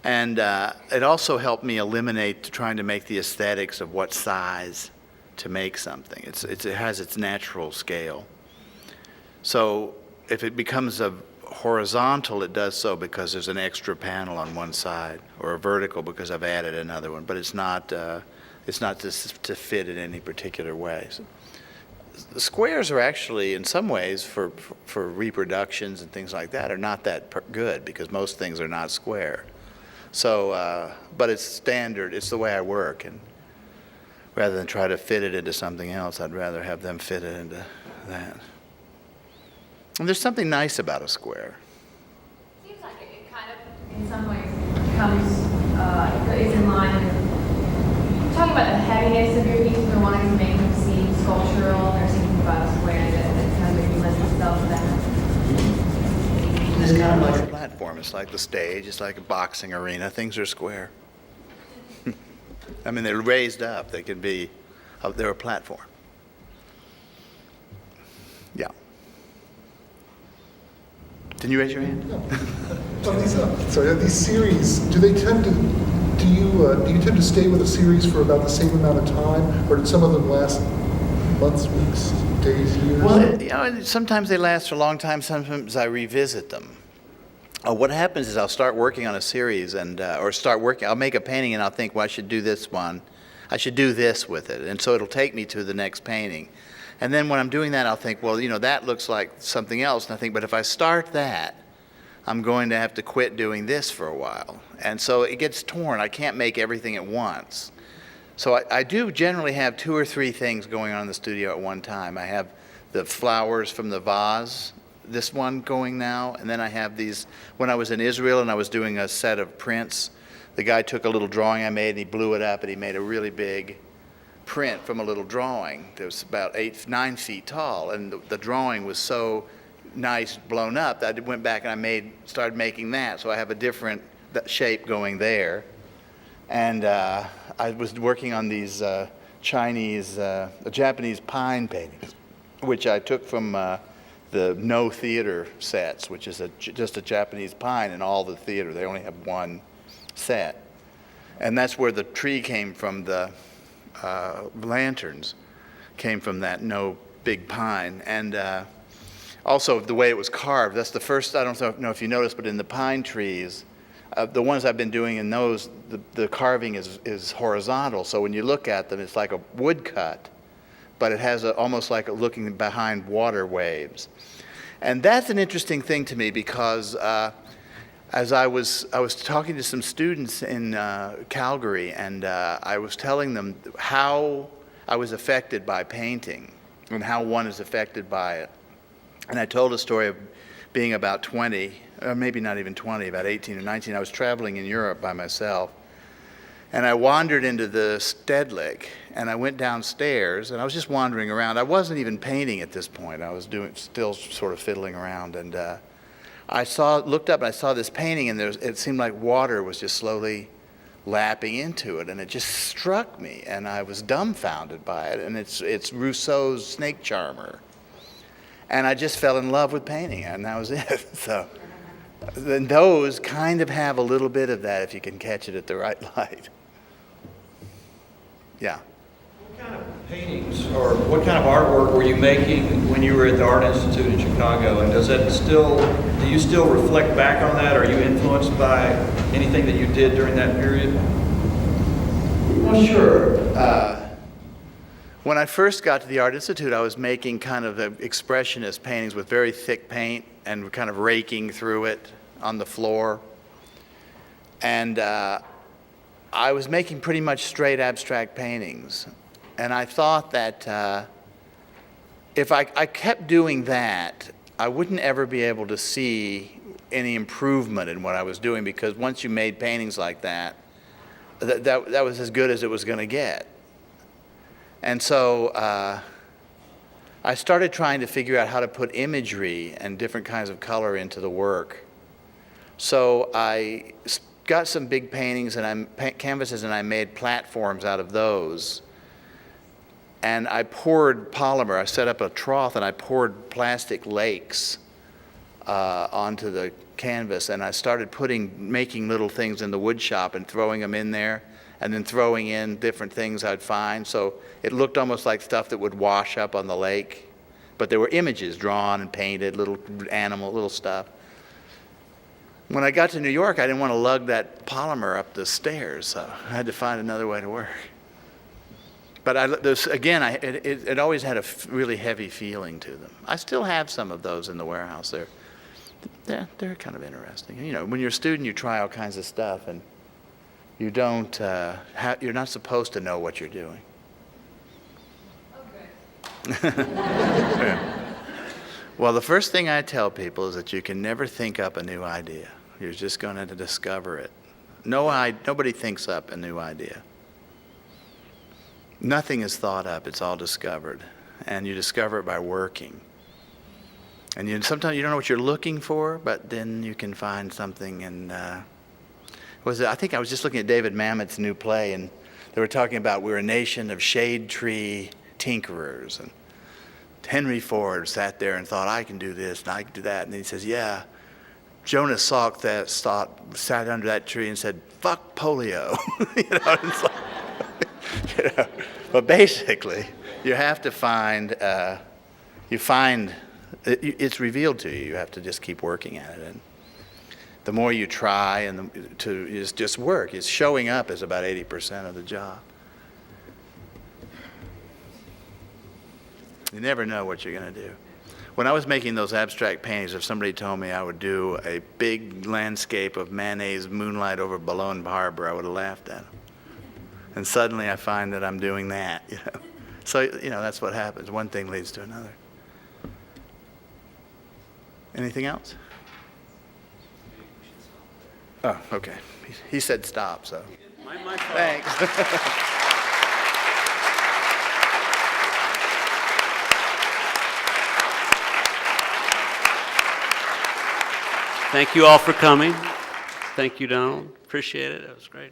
And it also helped me eliminate trying to make the aesthetics of what size to make something. It has its natural scale. So if it becomes a horizontal, it does so because there's an extra panel on one side, or a vertical because I've added another one, but it's not to fit in any particular way. the squares are actually, in some ways, for reproductions and things like that, are not that good because most things are not square. So, but it's standard. It's the way I work, and rather than try to fit it into something else, I'd rather have them fit it into that. And there's something nice about a square. Seems like it kind of, in some ways, comes, is in line with, talking about the heaviness of your pieces, we're wanting to make them seem sculptural, there's something about a square that kind of maybe lends itself to that. It's kind of like a platform. It's like the stage. It's like a boxing arena. Things are square. I mean, they're raised up. They can be, they're a platform. Yeah. Didn't you raise your hand? On these series, do you tend to stay with a series for about the same amount of time, or did some of them last months, weeks, days, years? Well, sometimes they last for a long time. Sometimes I revisit them. What happens is I'll start working on a series and I'll make a painting and I'll think, well, I should do this one. I should do this with it. And so it'll take me to the next painting. And then when I'm doing that, I'll think, well, that looks like something else. And I think, but if I start that, I'm going to have to quit doing this for a while. And so it gets torn. I can't make everything at once. So I do generally have 2 or 3 things going on in the studio at one time. I have the flowers from the vase, this one going now, and then I have these. When I was in Israel and I was doing a set of prints, the guy took a little drawing I made and he blew it up and he made a really big print from a little drawing that was about 9 feet tall, and the drawing was so nice blown up that I went back and I started making that. So I have a different shape going there. And I was working on these Japanese pine paintings, which I took from the No Theater sets, which is just a Japanese pine in all the theater. They only have one set. And that's where the tree came from, the lanterns came from that No Big Pine. And also the way it was carved, that's the first, I don't know if you noticed, but in the pine trees, the ones I've been doing in those, the carving is horizontal. So when you look at them, it's like a woodcut, but it has almost like looking behind water waves. And that's an interesting thing to me because as I was talking to some students in Calgary, and I was telling them how I was affected by painting and how one is affected by it. And I told a story of being about 20, or maybe not even 20, about 18 or 19. I was traveling in Europe by myself. And I wandered into the Stedelijk, and I went downstairs, and I was just wandering around. I wasn't even painting at this point. I was still sort of fiddling around. And I looked up, and I saw this painting, and it seemed like water was just slowly lapping into it. And it just struck me, and I was dumbfounded by it. And it's Rousseau's Snake Charmer. And I just fell in love with painting, and that was it. So then those kind of have a little bit of that if you can catch it at the right light. Yeah. What kind of paintings or what kind of artwork were you making when you were at the Art Institute in Chicago? And do you still reflect back on that? Are you influenced by anything that you did during that period? Well, sure. When I first got to the Art Institute, I was making kind of expressionist paintings with very thick paint and kind of raking through it on the floor. And I was making pretty much straight abstract paintings. And I thought that if I kept doing that, I wouldn't ever be able to see any improvement in what I was doing, because once you made paintings like that, that was as good as it was going to get. And so I started trying to figure out how to put imagery and different kinds of color into the work. So I got some big paintings and canvases, and I made platforms out of those. And I poured polymer. I set up a trough and I poured plastic lakes onto the canvas, and I started making little things in the wood shop and throwing them in there, and then throwing in different things I'd find. So it looked almost like stuff that would wash up on the lake, but there were images drawn and painted, little animal, little stuff. When I got to New York, I didn't want to lug that polymer up the stairs, so I had to find another way to work. But again, it always had a really heavy feeling to them. I still have some of those in the warehouse. They're kind of interesting. You know, when you're a student, you try all kinds of stuff, and you don't, you're not supposed to know what you're doing. Yeah. Well, the first thing I tell people is that you can never think up a new idea. You're just going to discover it. Nobody thinks up a new idea. Nothing is thought up, it's all discovered. And you discover it by working. And sometimes you don't know what you're looking for, but then you can find something. And I think I was just looking at David Mamet's new play, and they were talking about we're a nation of shade tree tinkerers. And Henry Ford sat there and thought, I can do this and I can do that. And he says, yeah. Jonas Salk sat under that tree and said, fuck polio. It's like, But basically, you have to find, it's revealed to you. You have to just keep working at it. And the more you try is just work. It's showing up is about 80% of the job. You never know what you're going to do. When I was making those abstract paintings, if somebody told me I would do a big landscape of mayonnaise moonlight over Boulogne Harbor, I would have laughed at them. And suddenly I find that I'm doing that, So, that's what happens. One thing leads to another. Anything else? Oh, okay. He said stop, so. My fault. Thanks. Thank you all for coming. Thank you, Donald. Appreciate it. That was great.